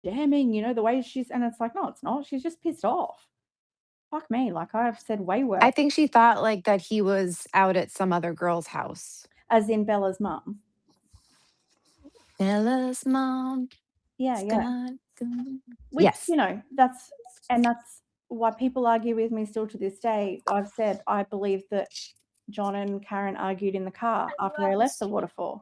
damning, the way and it's like, no, it's not. She's just pissed off. Fuck me. Like I've said way worse, I think she thought like that he was out at some other girl's house. as in Bella's mum. Bella's mom. Yeah, yeah. Scott. Which, Yes. that's why people argue with me still to this day. I've said I believe that John and Karen argued in the car after they left the waterfall.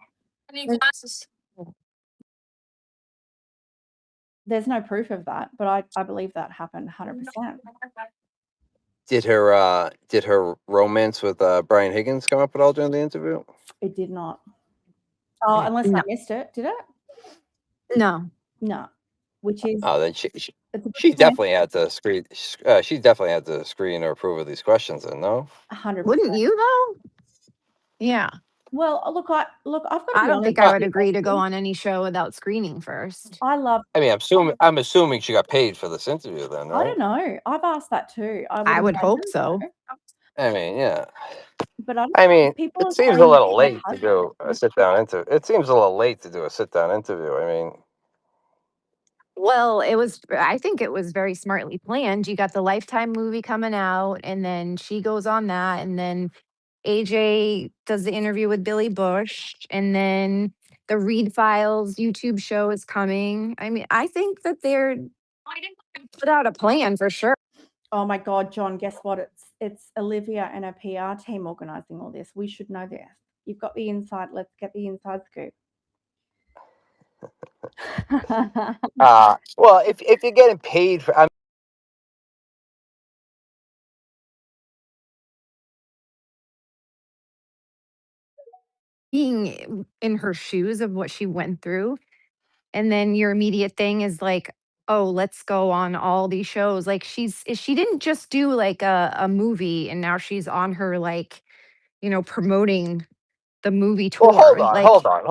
There's no proof of that, but I believe that happened 100%. Did her romance with Brian Higgins come up at all during the interview? It did not. Oh, unless I No. missed it. Did it? No. No. Which is Oh, then it's a good she point. definitely had to screen. She definitely had to screen or approve of these questions. Then no. 100%. Wouldn't you though? Yeah. Well, look, I've got to I be don't honest think I with would you, agree to go Amy. on any show without screening first. I love. I mean, I'm assuming she got paid for this interview. Then, I right? don't know. I've asked that too. I would I would hope imagine so. so. I mean, yeah. But I don't I know. mean, People it are seems a saying that little she late to has. do a sit down interview. It seems a little late to do a sit down interview. I mean, Well, I think it was very smartly planned. You got the Lifetime movie coming out, and then she goes on that, and then AJ does the interview with Billy Bush, and then the Read Files YouTube show is coming. I mean, I think that they're put out a plan for sure. Oh my God, John, guess what? It's Olivia and her PR team organizing all this. We should know this. You've got the inside. Let's get the inside scoop. well, if you're getting paid for, Being in her shoes of what she went through, and then your immediate thing is like, oh, let's go on all these shows. Like she didn't just do like a movie, and now she's on her like, promoting the movie well, tour. Like, hold on.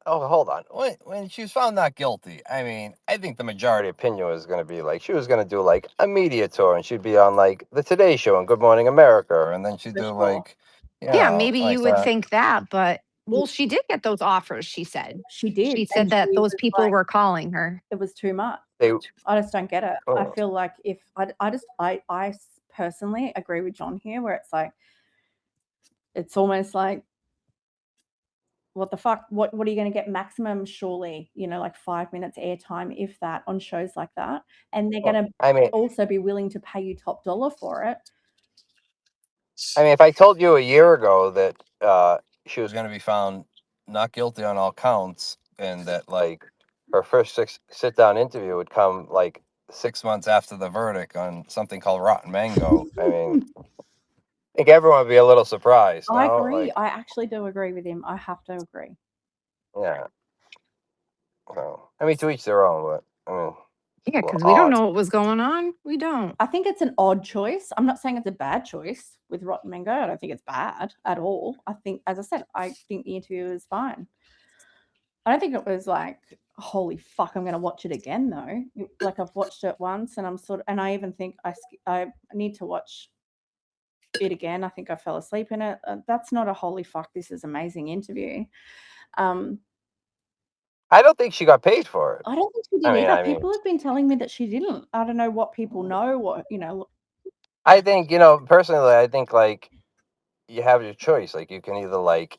Oh, hold on. When she was found not guilty, I mean, I think the majority opinion was going to be like she was going to do like a media tour, and she'd be on like the Today Show and Good Morning America, and then she'd For do sure. like, yeah, maybe you like would think that, but well, she did get those offers, she said. She did. She And said that she those was people like, were calling her. it was too much. they. I just don't get it. I Oh. feel like if I personally agree with John here, where it's like, it's almost like, what the fuck? What are you going to get maximum? Surely, like 5 minutes airtime, if that, on shows like that, and they're going to I mean, also be willing to pay you top dollar for it. if I told you a year ago that she was going to be found not guilty on all counts, and that like her first sit down interview would come like 6 months after the verdict on something called Rotten Mango, I mean, I think everyone would be a little surprised. I No, agree. like, I actually do agree with him. I have to agree. yeah. So, I mean, to each their own, but I mean, Yeah, a little because we don't odd. know what was going on. We don't. I think it's an odd choice. I'm not saying it's a bad choice with Rotten Mango. I don't think it's bad at all. I think, as I said, I think the interview is fine. I don't think it was like, holy fuck, I'm going to watch it again though. Like I've watched it once, and and I even think I need to watch it again. I think I fell asleep in it. That's not a holy fuck, this is amazing interview. I don't think she got paid for it. I don't think she I did mean, either. People have been telling me that she didn't. I don't know what people know. I think, personally, I think like you have your choice. Like you can either like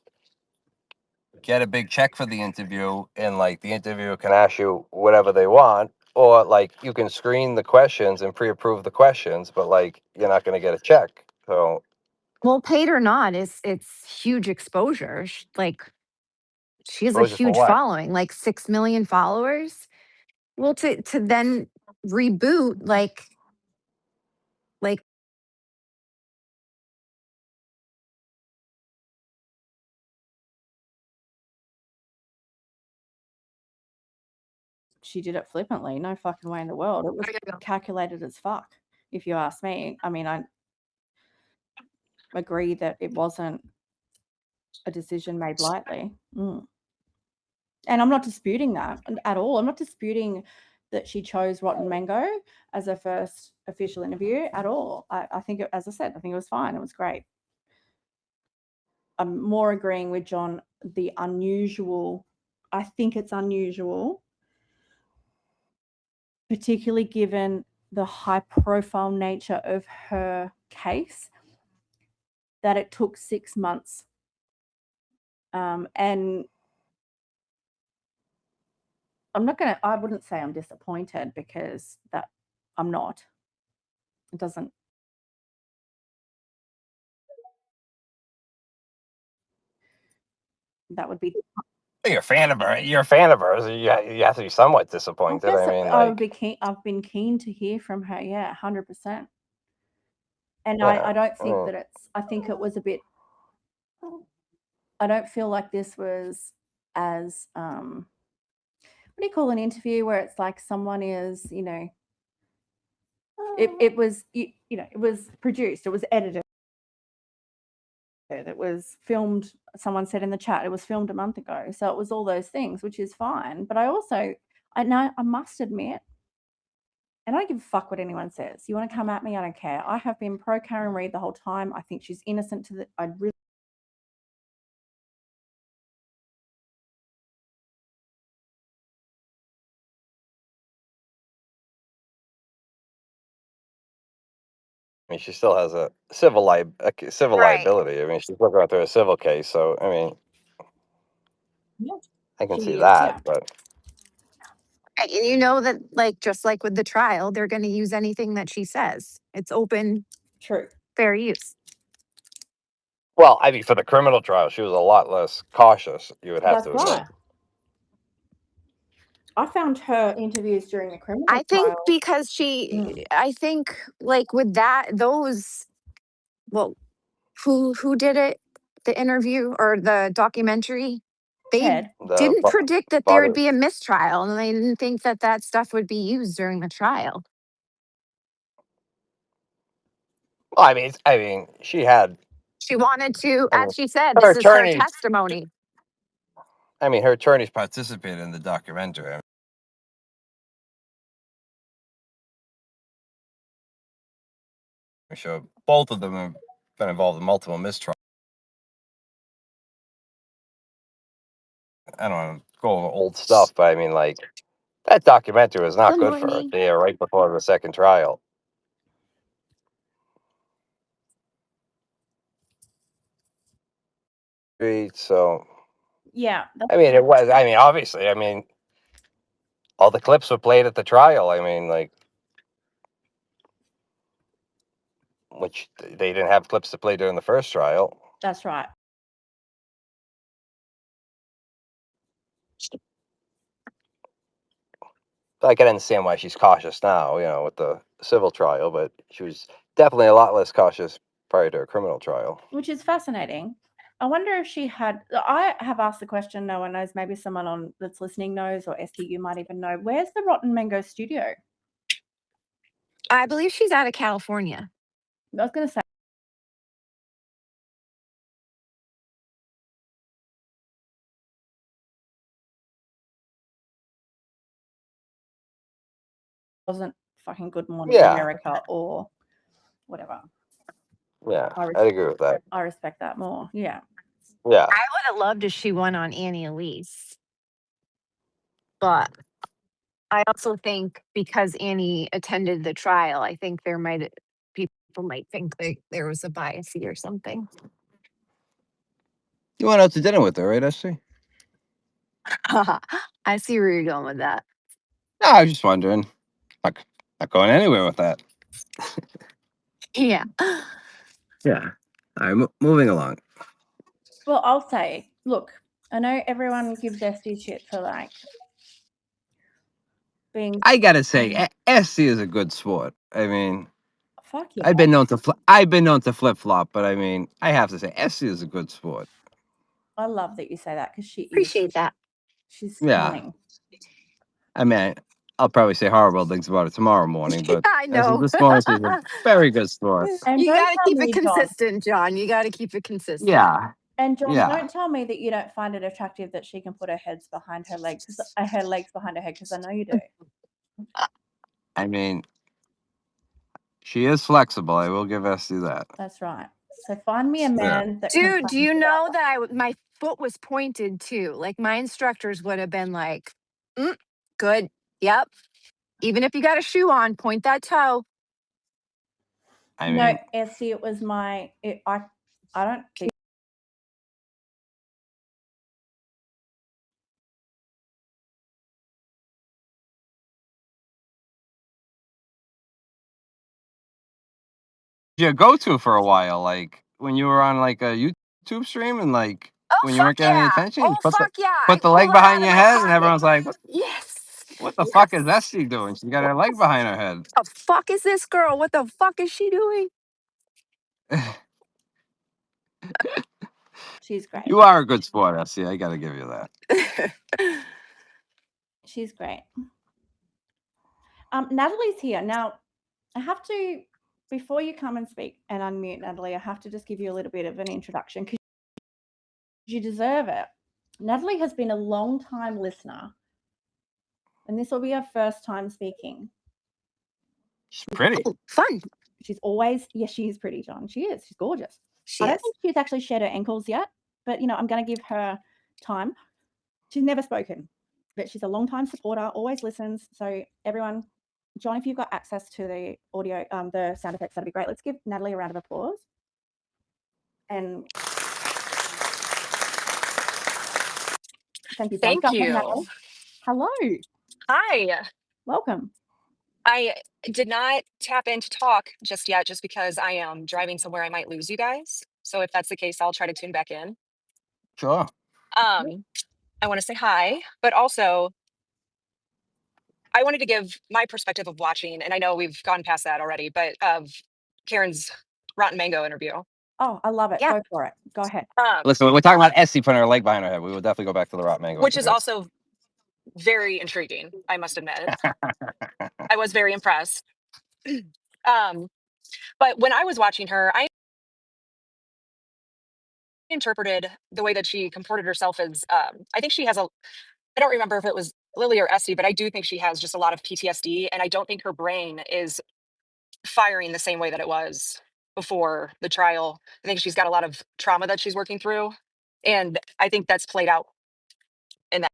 get a big check for the interview, and like the interviewer can ask you whatever they want, or like you can screen the questions and pre-approve the questions, but like you're not going to get a check. So Well, paid or not, it's huge exposure. Like she has a exposure for huge what? following, like 6 million followers. Well, to then reboot like She did it flippantly. No fucking way in the world. It was calculated as fuck, if you ask me. I mean, I agree that it wasn't a decision made lightly. And I'm not disputing that at all. I'm not disputing that she chose Rotten Mango as her first official interview at all. I think, as I said, I think it was fine. It was great. I'm more agreeing with John. The unusual, I think it's unusual particularly given the high-profile nature of her case, that it took 6 months. And I wouldn't say I'm disappointed, because I'm not. It doesn't. That would be. You're a fan of her. You're a fan of hers. You have to be somewhat I disappointed. guess I mean, I would like, be keen. I've been keen to hear from her. Yeah, 100%. And yeah, I don't think that it's. I think it was a bit. I don't feel like this was as what do you call an interview where it's like someone is, it was it was produced, it was edited, it was filmed. Someone said in the chat it was filmed a month ago, so it was all those things, which is fine. But I know, I must admit, and I don't give a fuck what anyone says. You want to come at me, I don't care. I have been pro Karen Reid the whole time. I think she's innocent I really. I mean, she still has a civil Right. liability. I mean, she's still going through a civil case. So, I mean, Yeah, I can see she is. that, Yeah, but And you know that, like, just like with the trial, they're going to use anything that she says. It's open, true. fair use. well, I mean, for the criminal trial, she was a lot less cautious. You would have That's to admit. right. I found her interviews during the criminal I think trial. because I think like with well, who did it? The interview or the documentary? They Ted. didn't The predict that there body. would be a mistrial, and they didn't think that that stuff would be used during the trial. Well, I mean, she had. She wanted to, I mean, as she said, her this is her attorney. testimony. I mean, her attorneys participated in the documentary. I mean, so both of them have been involved in multiple mistrials. I don't want to go over old stuff, but I mean, like, that documentary was not Good good for her. morning. They right before the second trial. So, Yeah, I mean, it was. I mean, obviously, I mean, all the clips were played at the trial. I mean, like, which they didn't have clips to play during the first trial. that's right. So I can understand why she's cautious now, with the civil trial, but she was definitely a lot less cautious prior to her criminal trial. Which is fascinating. I wonder if she had. I have asked the question. No one knows. Maybe someone that's listening knows, or Esty, you might even know. Where's the Rotten Mango studio? I believe she's out of California. I was going to say. Wasn't fucking Good Morning Yeah, America or whatever. yeah, I I'd agree with that. I respect that more. Yeah. Yeah, I would have loved if she went on Annie Elise. But I also think because Annie attended the trial, I think people might think there was a bias or something. you went out to dinner with her, right, Esty? I see where you're going with that. No, I was just wondering. Not going anywhere with that. Yeah. Yeah. All right, moving along. Well, I'll say, look, I know everyone gives Esty shit for like being. I gotta say, Esty is a good sport. I mean, Fuck yeah. I've been known to flip flop, but I mean, I have to say, Esty is a good sport. I love that you say that, because she is. Appreciate that. She's Yeah. stunning. I mean, I'll probably say horrible things about it tomorrow morning, but I as of know. this morning, she's a very good sport. And You don't got to tell keep me, it John. consistent, John. You got to keep it consistent. Yeah. And John, Yeah. don't tell me that you don't find it attractive that she can put her legs behind her legs, because I know you do. I mean, she is flexible. I will give Esty that. That's right. So find me a Yeah. man that can. Dude, do you know that my foot was pointed too? Like my instructors would have been like, good. Yep. Even if you got a shoe on, point that toe. I No, mean, Essie, it was I don't think. your go-to for a while, like when you were on like a YouTube stream and like Oh, when you fuck weren't getting any yeah. attention, Oh, you put fuck yeah. the Pull leg that out behind of your my head, and pocket. everyone's like, Yes. what the Yes. fuck is Essie doing? She got her leg behind her head. What the fuck is this girl? What the fuck is she doing? She's great. You are a good sport, Essie. I gotta give you that. She's great. Natalie's here. Now, I have to, before you come and speak and unmute, Natalie, I have to just give you a little bit of an introduction because you deserve it. Natalie has been a long time listener, and this will be her first time speaking. She's pretty. Oh, fun. She's always, yes, she is pretty, John. She is. She's gorgeous. She I don't is. think she's actually shed her ankles yet, but I'm going to give her time. She's never spoken, but she's a long-time supporter, always listens. So everyone, John, if you've got access to the audio, the sound effects, that'd be great. Let's give Natalie a round of applause. And thank you, John. Thank Go ahead, you. Natalie. Hello. Hi. Welcome. I did not tap in to talk just yet, just because I am driving somewhere I might lose you guys. So if that's the case, I'll try to tune back in. Sure. I want to say hi, but also I wanted to give my perspective of watching, and I know we've gone past that already, but of Karen's Rotten Mango interview. Oh, I love it. Yeah. Go for it. Go ahead. Listen, we're talking about Essie putting her leg behind her head. We will definitely go back to the Rotten Mango. Which is interview. also very intriguing, I must admit. I was very impressed. But when I was watching her, I interpreted the way that she comported herself as I think she has I don't remember if it was Lilly or Essie, but I do think she has just a lot of PTSD, and I don't think her brain is firing the same way that it was before the trial. I think she's got a lot of trauma that she's working through, and I think that's played out in that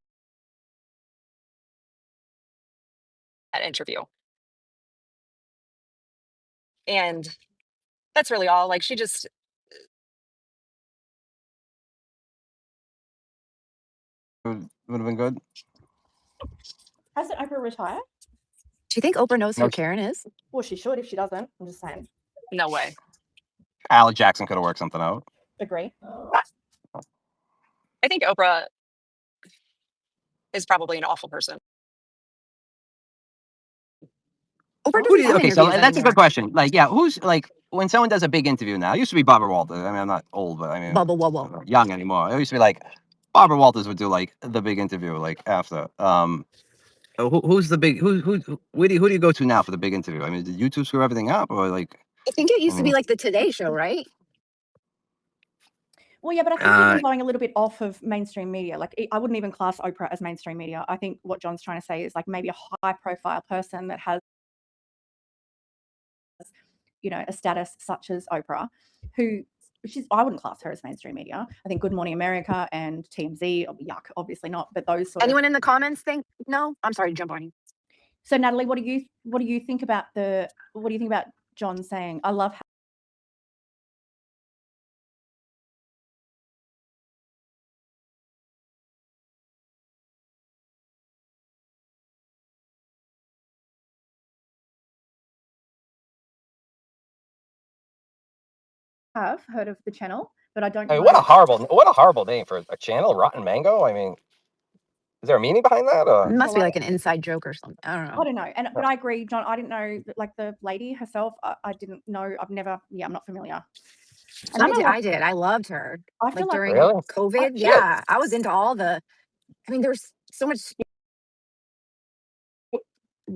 interview. And that's really all. Like, she just Would have been good. Hasn't Oprah retired? Do you think Oprah knows No, who Karen is? Well, she should if she doesn't. I'm just saying. no way. Alec Jackson could have worked something out. Agree. I think Oprah is probably an awful person. Oprah Who doesn't do do okay, so interviews that's a anymore. good question. Like, yeah, who's like when someone does a big interview now? It used to be Barbara Walters. I mean, I'm not old, but I mean, Bubble wubble. I'm not young anymore. It used to be like Barbara Walters would do like the big interview, like after. Who's the big who do you go to now for the big interview? I mean, did YouTube screw everything up, or like? I think it used to be mean, like the Today Show, right? Well, yeah, but I think we've been going a little bit off of mainstream media. Like, I wouldn't even class Oprah as mainstream media. I think what John's trying to say is like maybe a high-profile person that has, a status such as Oprah, who I wouldn't class her as mainstream media. I think Good Morning America and TMZ, yuck, obviously not. But those sort Anyone of. in the comments think no? I'm sorry to jump on you. So, Natalie, what do you think about John saying? I love. Have heard of the channel, but I don't I mean, know. what a horrible name for a channel, Rotten Mango. I mean, is there a meaning behind that? It must be like an inside joke or something. I don't know. I don't know. But I agree, John. I didn't know that, like, the lady herself. I didn't know. I've never. Yeah, I'm not familiar. And I did. I loved her. I feel like during Really? COVID. Shit. Yeah, I was into all the. I mean, there was so much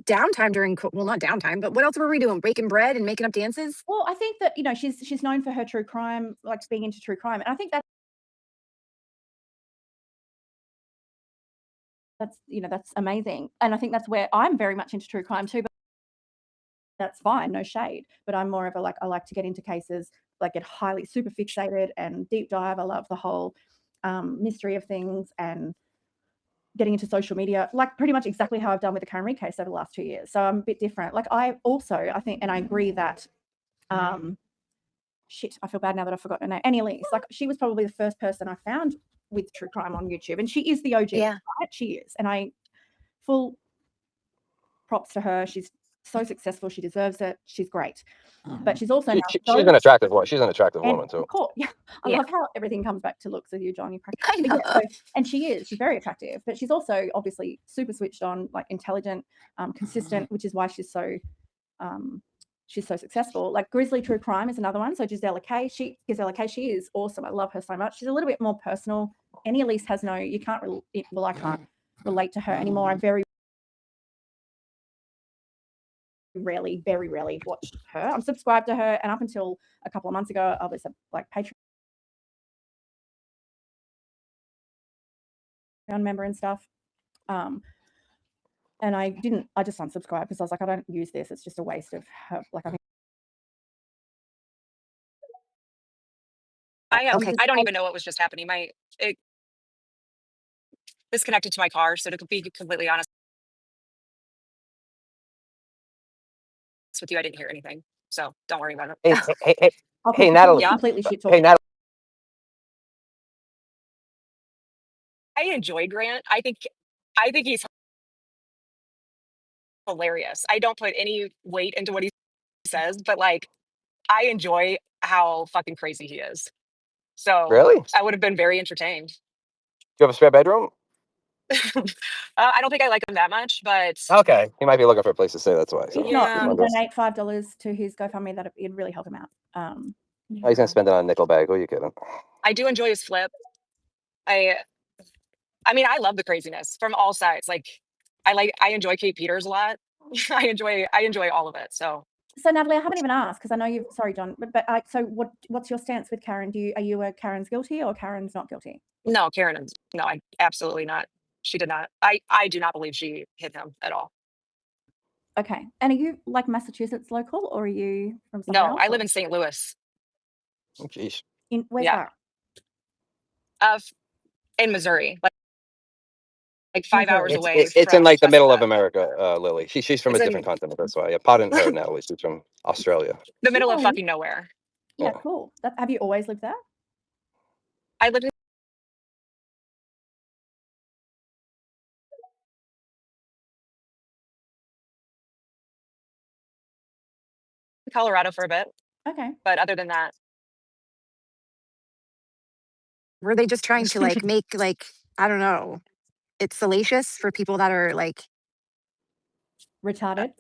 downtime during. Well, not downtime, but what else were we doing? Breaking bread and making up dances. Well, I think that she's known for her true crime, like being into true crime, and I think that's amazing. And I think that's where I'm very much into true crime too. But that's fine, no shade. But I'm more of a I like to get into cases, like get highly super fixated and deep dive. I love the whole mystery of things and getting into social media, like pretty much exactly how I've done with the Karen Reid case over the last 2 years. So I'm a bit different. Like I think, and I agree that, shit, I feel bad now that I've forgotten her name. Annie Lee's, like she was probably the first person I found with true crime on YouTube, and she is the OG. Yeah. Right? She is, and I full props to her. She's so successful. She deserves it. She's great, but she's also she's an attractive woman. She's an attractive and woman too. of course, yeah. I Yeah. love how everything comes back to looks with you, John. You I know. yeah, so, and she is. She's very attractive, but she's also obviously super switched on, like intelligent, consistent, which is why she's so successful. Like Grizzly True Crime is another one. So Gisela K, she is awesome. I love her so much. She's a little bit more personal. Annie Elise has no, you can't, I can't relate to her anymore. I very rarely watched her. I'm subscribed to her, and up until a couple of months ago, I was a like Patreon member and stuff. And I just unsubscribed because I was like, I don't use this. It's just a waste of her. Like I think Okay. I don't even know what was just happening. It disconnected to my car, so to be completely honest with you, I didn't hear anything. So don't worry about it. Hey, Natalie. Yeah. completely shit Hey, talking. Natalie. I enjoy Grant. I think he's hilarious. I don't put any weight into what he says, but like I enjoy how fucking crazy he is. So Really? I would have been very entertained. You have a spare bedroom? I don't think I like him that much, but Okay. He might be looking for a place to stay. That's why. So If not, Yeah. you can wondering. donate $5 to his GoFundMe. That it'd really help him out. Oh, he's gonna spend it on a nickel bag. Who are you kidding? I do enjoy his flip. I mean, I love the craziness from all sides. Like I enjoy Kate Peters a lot. I enjoy all of it. So Natalie, I haven't even asked because I know you've. Sorry, John, but so what's your stance with Karen? Are you a Karen's guilty or Karen's not guilty? no, Karen, no, I absolutely not. She did not. I do not believe she hit him at all. Okay, and are you like Massachusetts local or are you from somewhere No, else? I live in St. Louis. Oh, jeez. Where's Yeah. that? In Missouri, like 5 hours Missouri. away It's in from like the middle of Jessica. America, Lily. She's from It's a in different continent. That's why. Yeah, pardon her, Natalie. She's from Australia. the middle of No. fucking nowhere. Yeah, Yeah. cool. Have you always lived there? I lived in Colorado for a bit, Okay. but other than that, Were they just trying to like make like, I don't know, it's salacious for people that are like, Retarded.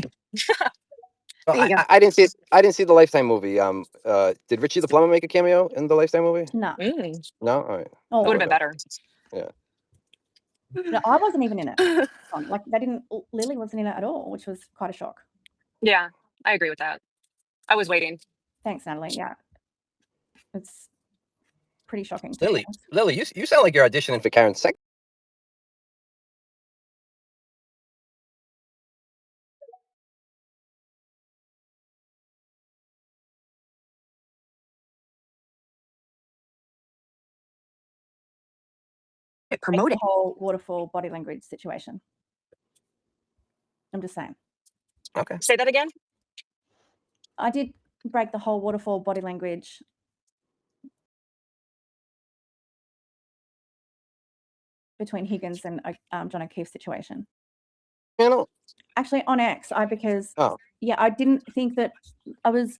there you go. I didn't see it. I didn't see the Lifetime movie. Did Richie the Plumber make a cameo in the Lifetime movie? No. it No. All right. Oh, would have been better. Yeah. no, I wasn't even in it. Like they didn't. Lily wasn't in it at all, which was quite a shock. Yeah, I agree with that. I was waiting. Thanks, Natalie. Yeah, it's pretty shocking. Lily, you sound like you're auditioning for Karen's second. Promote The it. whole waterfall body language situation. I'm just saying. Okay. Say that again. I did break the whole waterfall body language between Higgins and John O'Keefe's situation. Channel. Actually, on X, because Oh. yeah, I didn't think that I was.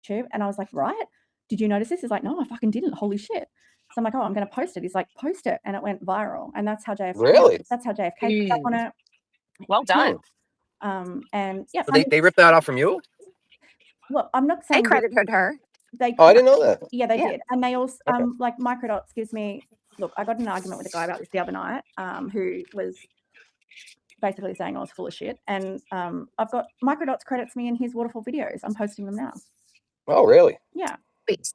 And I was like, right, did you notice this? He's like, no, I fucking didn't. Holy shit. So I'm like, oh, I'm going to post it. He's like, post it. And it went viral. And that's how JFK. Really? That's how JFK picked up on it. Well done. And yeah, So they ripped that off from you? well, I'm not They saying credited her. they. Oh, I didn't know that. Yeah, they Yeah. did. And they also Okay. like Microdots gives me. Look, I got in an argument with a guy about this the other night, who was basically saying I was full of shit. And I've got Microdots credits me in his waterfall videos. I'm posting them now. Oh, really? Yeah. Wait.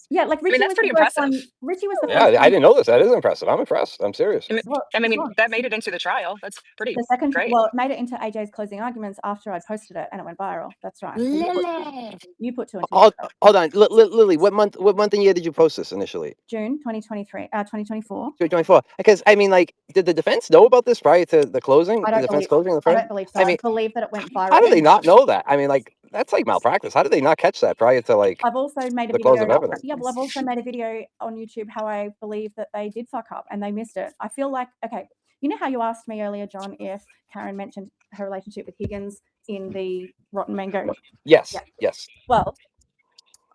Yeah, like Richie that's was pretty the first impressive. one. Richie was the Yeah, first I one. didn't know this. That is impressive. I'm impressed. I'm serious. Well, I it mean, was. that made it into the trial. That's pretty The second, great. well, it made it into AJ's closing arguments after I posted it and it went viral. That's right. So Lilly. you put two and two Hold, together. hold on, Lily. What month and year did you post this initially? June 2023, 2024. 2024. Because I mean, like, did the defense know about this prior to the closing? I The don't defense believe. closing the I first. don't believe so. I I mean, believe that it went viral. how do they not know that? I mean, like, that's like malpractice. How did they not catch that prior to like I've also made a the close video. of evidence? Yeah, well, I've also made a video on YouTube how I believe that they did fuck up and they missed it. I feel like, okay, you know how you asked me earlier, John, if Karen mentioned her relationship with Higgins in the Rotten Mango? Yes, Yeah. yes. Well,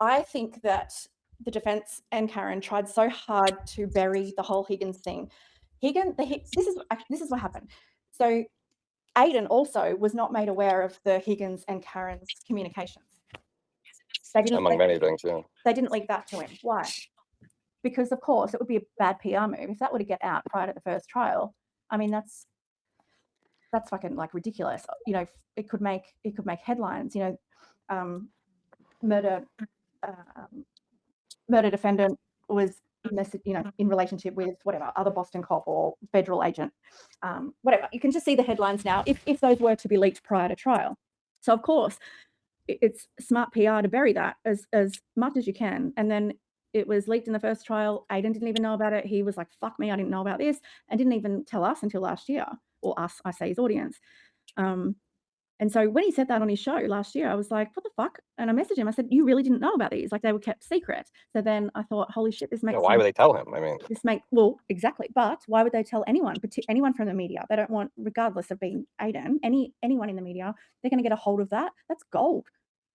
I think that the defense and Karen tried so hard to bury the whole Higgins thing. This is what happened. So Aiden also was not made aware of the Higgins and Karen's communications. Among many things, yeah. They didn't leak that to him. Why? Because of course it would be a bad PR move if that were to get out prior to the first trial. I mean, that's fucking like ridiculous. You know, it could make headlines. You know, murder defendant was in relationship with whatever other Boston cop or federal agent, whatever. You can just see the headlines now if those were to be leaked prior to trial. So of course, it's smart PR to bury that as much as you can. And then it was leaked in the first trial. Aiden didn't even know about it. He was like, "Fuck me, I didn't know about this," and didn't even tell us until last year, or us, I say, his audience. And so when he said that on his show last year, I was like, "What the fuck?" And I messaged him. I said, "You really didn't know about these? Like they were kept secret." So then I thought, "Holy shit, this makes Yeah, why would they tell him? I mean, well, exactly. But why would they tell anyone from the media? They don't want, regardless of being Aiden, anyone in the media, they're going to get a hold of that. That's gold,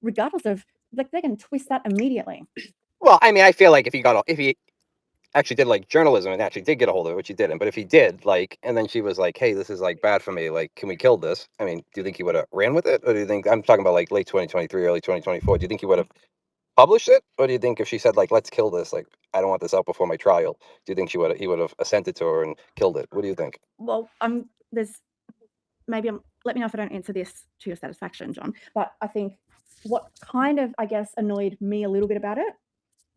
regardless of like they're going to twist that immediately." well, I mean, I feel like if he actually did like journalism and actually did get a hold of it, which he didn't, but if he did, like, and then she was like, "Hey, this is like bad for me. Like, can we kill this?" I mean, do you think he would have ran with it, or do you think I'm talking about like late 2023, early 2024? Do you think he would have published it, or do you think if she said like, "Let's kill this," like, I don't want this out before my trial, do you think he would have assented to her and killed it? What do you think? Well, let me know if I don't answer this to your satisfaction, John. But I think what kind of, I guess, annoyed me a little bit about it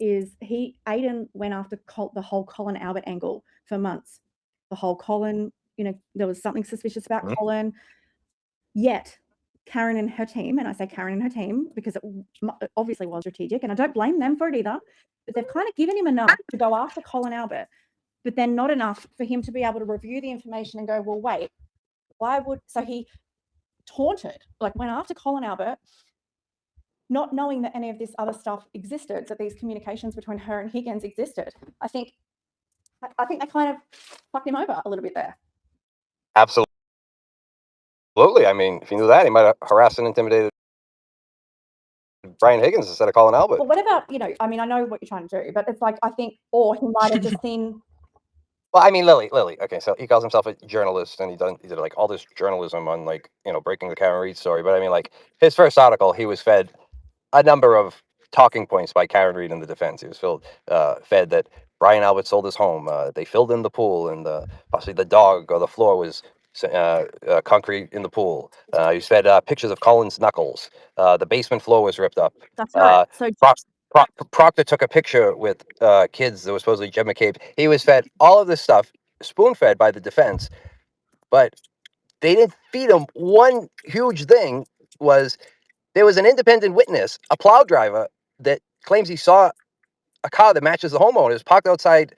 is Aiden went after the whole Colin Albert angle for months. The whole Colin, there was something suspicious about Colin. Yet Karen and her team, and I say Karen and her team because it obviously was strategic, and I don't blame them for it either, but they've kind of given him enough to go after Colin Albert, but then not enough for him to be able to review the information and go, well, wait, so he taunted, like went after Colin Albert, not knowing that any of this other stuff existed, that these communications between her and Higgins existed. I think they kind of fucked him over a little bit there. Absolutely. I mean, if you knew that, he might have harassed and intimidated Brian Higgins instead of Colin Albert. Well, what about, I mean, I know what you're trying to do, but it's like, I think, or he might have just seen. Well, I mean, Lily. Okay, so he calls himself a journalist, and he did like all this journalism on like breaking the Karen Reed story. But I mean, like his first article, he was fed a number of talking points by Karen Reed in the defense. He was fed that Brian Albert sold his home. They filled in the pool, and possibly the dog or the floor was concrete in the pool. He was fed pictures of Colin's knuckles. The basement floor was ripped up. That's right. So Proctor took a picture with kids that was supposedly Jim McCabe. He was fed all of this stuff, spoon-fed by the defense, but they didn't feed him one huge thing. There was an independent witness, a plow driver, that claims he saw a car that matches the homeowner's parked outside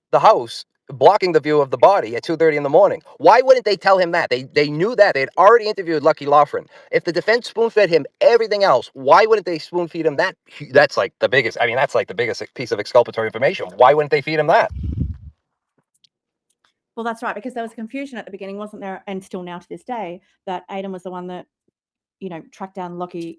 the house, blocking the view of the body at 2:30 in the morning. Why wouldn't they tell him that? They knew that. They had already interviewed Lucky Loughran. If the defense spoon-fed him everything else, why wouldn't they spoon-feed him that? That's like the biggest. I mean, that's like the biggest piece of exculpatory information. Why wouldn't they feed him that? Well, that's right, because there was confusion at the beginning, wasn't there? And still now to this day, that Aiden was the one that, tracked down Lucky,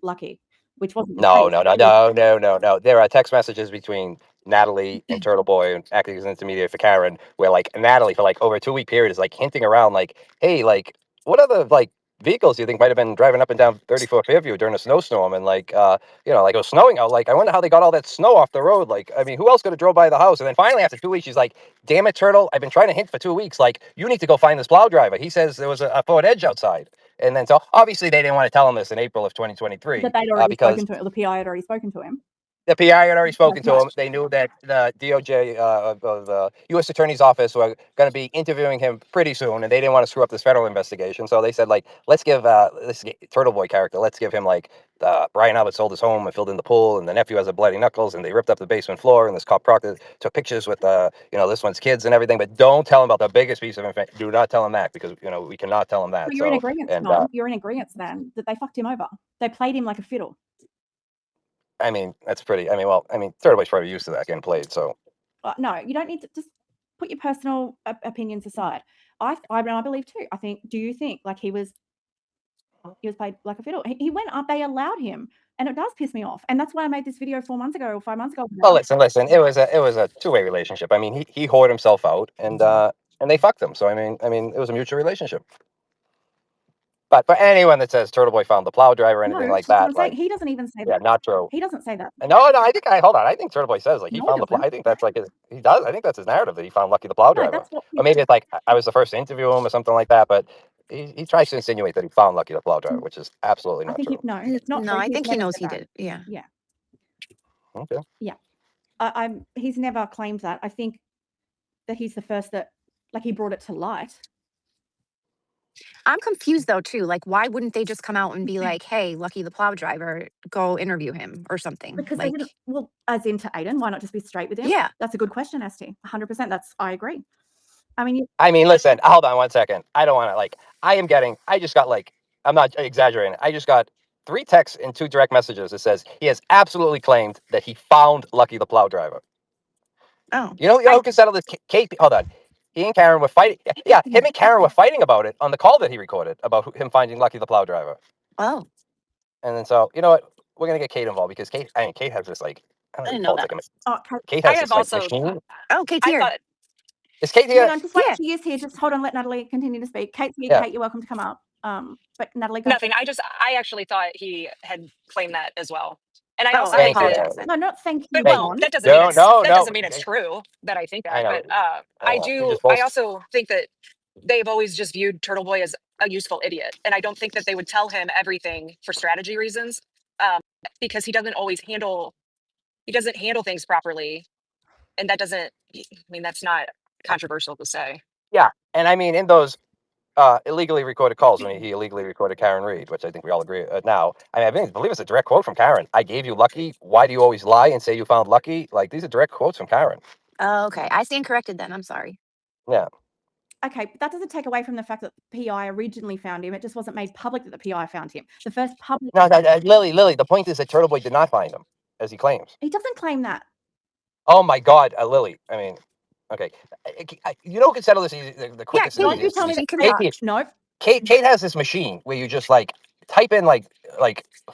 which wasn't the No. case. There are text messages between Natalie and Turtle Boy and acting as an intermediary for Karen, where like Natalie for like over a 2-week period is like hinting around like, hey, like what other like vehicles do you think might have been driving up and down 34 Fairview during a snowstorm? And like like it was snowing out. Like I wonder how they got all that snow off the road. Like, I mean, who else could have drove by the house? And then finally after 2 weeks, she's like, damn it, Turtle, I've been trying to hint for 2 weeks. Like, you need to go find this plow driver. He says there was a Ford Edge outside. And then, so obviously they didn't want to tell him this in April of 2023 That they'd already because spoken to him. The PI had already spoken to him. The PI had already spoken to much. him. They knew that the DOJ of the U.S. Attorney's Office were going to be interviewing him pretty soon, and they didn't want to screw up this federal investigation. So they said, like, let's give this Turtle Boy character, let's give him like Brian Albert sold his home and filled in the pool, and the nephew has a bloody knuckles, and they ripped up the basement floor, and this cop Proctor took pictures with this one's kids and everything. But don't tell him about the biggest piece of information. Do not tell him that, because we cannot tell him that. So you're in agreement, Tom. You're in agreement then that they fucked him over. They played him like a fiddle. I mean, that's pretty. I mean, Turtle Boy's probably used to that getting played. So no, you don't need to just put your personal opinions aside. I believe too. Do you think like he was played like a fiddle? He went up. They allowed him, and it does piss me off. And that's why I made this video 4 months ago or 5 months ago. Well, listen. It was a two-way relationship. I mean, he whored himself out, and they fucked him. So I mean, it was a mutual relationship. But for anyone that says Turtle Boy found the plow driver or anything like that, like, he doesn't even say that. yeah, not true. He doesn't say that. No, hold on. I think Turtle Boy says like he found the plow. I think that's like he does. I think that's his narrative that he found Lucky the plow driver. That's what, or maybe it's like I was the first to interview him or something like that. But he tries to insinuate that he found Lucky the plow driver, which is absolutely not true. No, it's not. No, I think he knows he did. Yeah. Yeah. Okay. Yeah. He's never claimed that. I think that he's the first that like he brought it to light. I'm confused though too. Like, why wouldn't they just come out and be like, "Hey, Lucky the plow driver, go interview him" or something? Because like, they didn't. Well, as into Aiden, why not just be straight with him? Yeah, that's a good question, ST. 100%. I agree. I mean, listen. Hold on 1 second. I don't want to I just got like. I'm not exaggerating. I just got 3 texts and 2 direct messages that says he has absolutely claimed that he found Lucky the plow driver. oh, You know who can settle this? Kate. Hold on. He and Karen were fighting. Yeah, him and Karen were fighting about it on the call that he recorded about him finding Lucky the plow driver. oh, And then so you know what? We're gonna get Kate involved because Kate has this like I didn't know that. Kate I has have this like also machine. Oh, Kate's I here. thought Is Kate here? Hang on, just wait. Yeah. She is here. Just hold on. Let Natalie continue to speak. Kate's here. Yeah. Kate, you're welcome to come up. But Natalie, go nothing. ahead. I actually thought he had claimed that as well. And I Oh, also I think that, apologize then. No, not thank you. but Hey, well, that doesn't no, mean it's no, that no. doesn't mean it's true that I think I that. know. But I also think that they've always just viewed Turtle Boy as a useful idiot, and I don't think that they would tell him everything for strategy reasons, because he doesn't handle things properly, and that doesn't. I mean, that's not controversial to say. Yeah, and I mean in those illegally recorded calls when he illegally recorded Karen Reed, which I think we all agree now. I believe it's a direct quote from Karen. I gave you Lucky. Why do you always lie and say you found Lucky? Like these are direct quotes from Karen. Oh, okay. I stand corrected then. I'm sorry. Yeah. Okay, but that doesn't take away from the fact that the PI originally found him. It just wasn't made public that the PI found him. The first public. No, Lily. The point is that Turtle Boy did not find him, as he claims. He doesn't claim that. Oh my God, Lily. I mean, okay. You know who can settle this the quickest? Kate, and You tell me she that. can Kate, talk. No. Kate has this machine where you just like type in like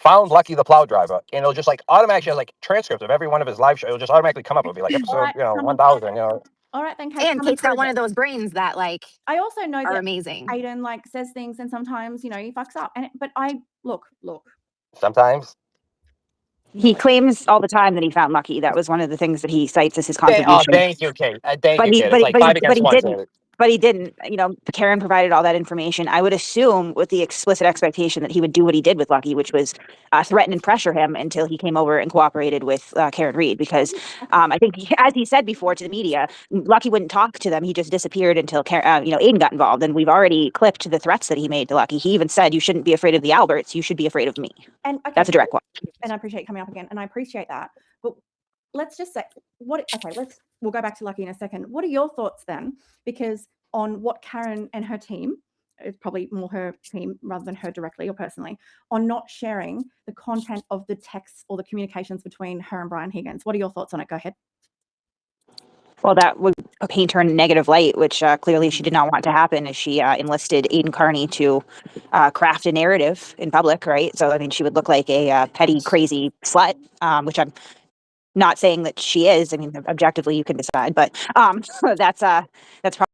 found Lucky the plow driver, and it'll just like automatically have like transcripts of every one of his live shows. It'll just automatically come up. It'll be like episode, 1000. All right, then, Kate. And Kate's got one of those brains that like I also know are that amazing. Aiden like says things, and sometimes he fucks up. But I look. Sometimes. He claims all the time that he found Lucky. That was one of the things that he cites as his contribution. Oh, thank you, Kate. Thank you, Kate. It's like 5 against 1. But he didn't. Karen provided all that information. I would assume with the explicit expectation that he would do what he did with Lucky, which was threaten and pressure him until he came over and cooperated with Karen Reed. Because I think, as he said before to the media, Lucky wouldn't talk to them. He just disappeared until Aiden got involved. And we've already clipped the threats that he made to Lucky. He even said, "You shouldn't be afraid of the Alberts. You should be afraid of me." And okay, that's a direct one. And I appreciate coming up again, and I appreciate that. But let's just say we'll go back to Lucky in a second. What are your thoughts then? Because on what Karen and her team, it's probably more her team rather than her directly or personally, on not sharing the content of the texts or the communications between her and Brian Higgins. What are your thoughts on it? Go ahead. Well, that would paint her in a negative light, which clearly she did not want to happen as she enlisted Aiden Carney to craft a narrative in public, right? So, I mean, she would look like a petty, crazy slut, which I'm not saying that she is. I mean, objectively, you can decide, but that's probably.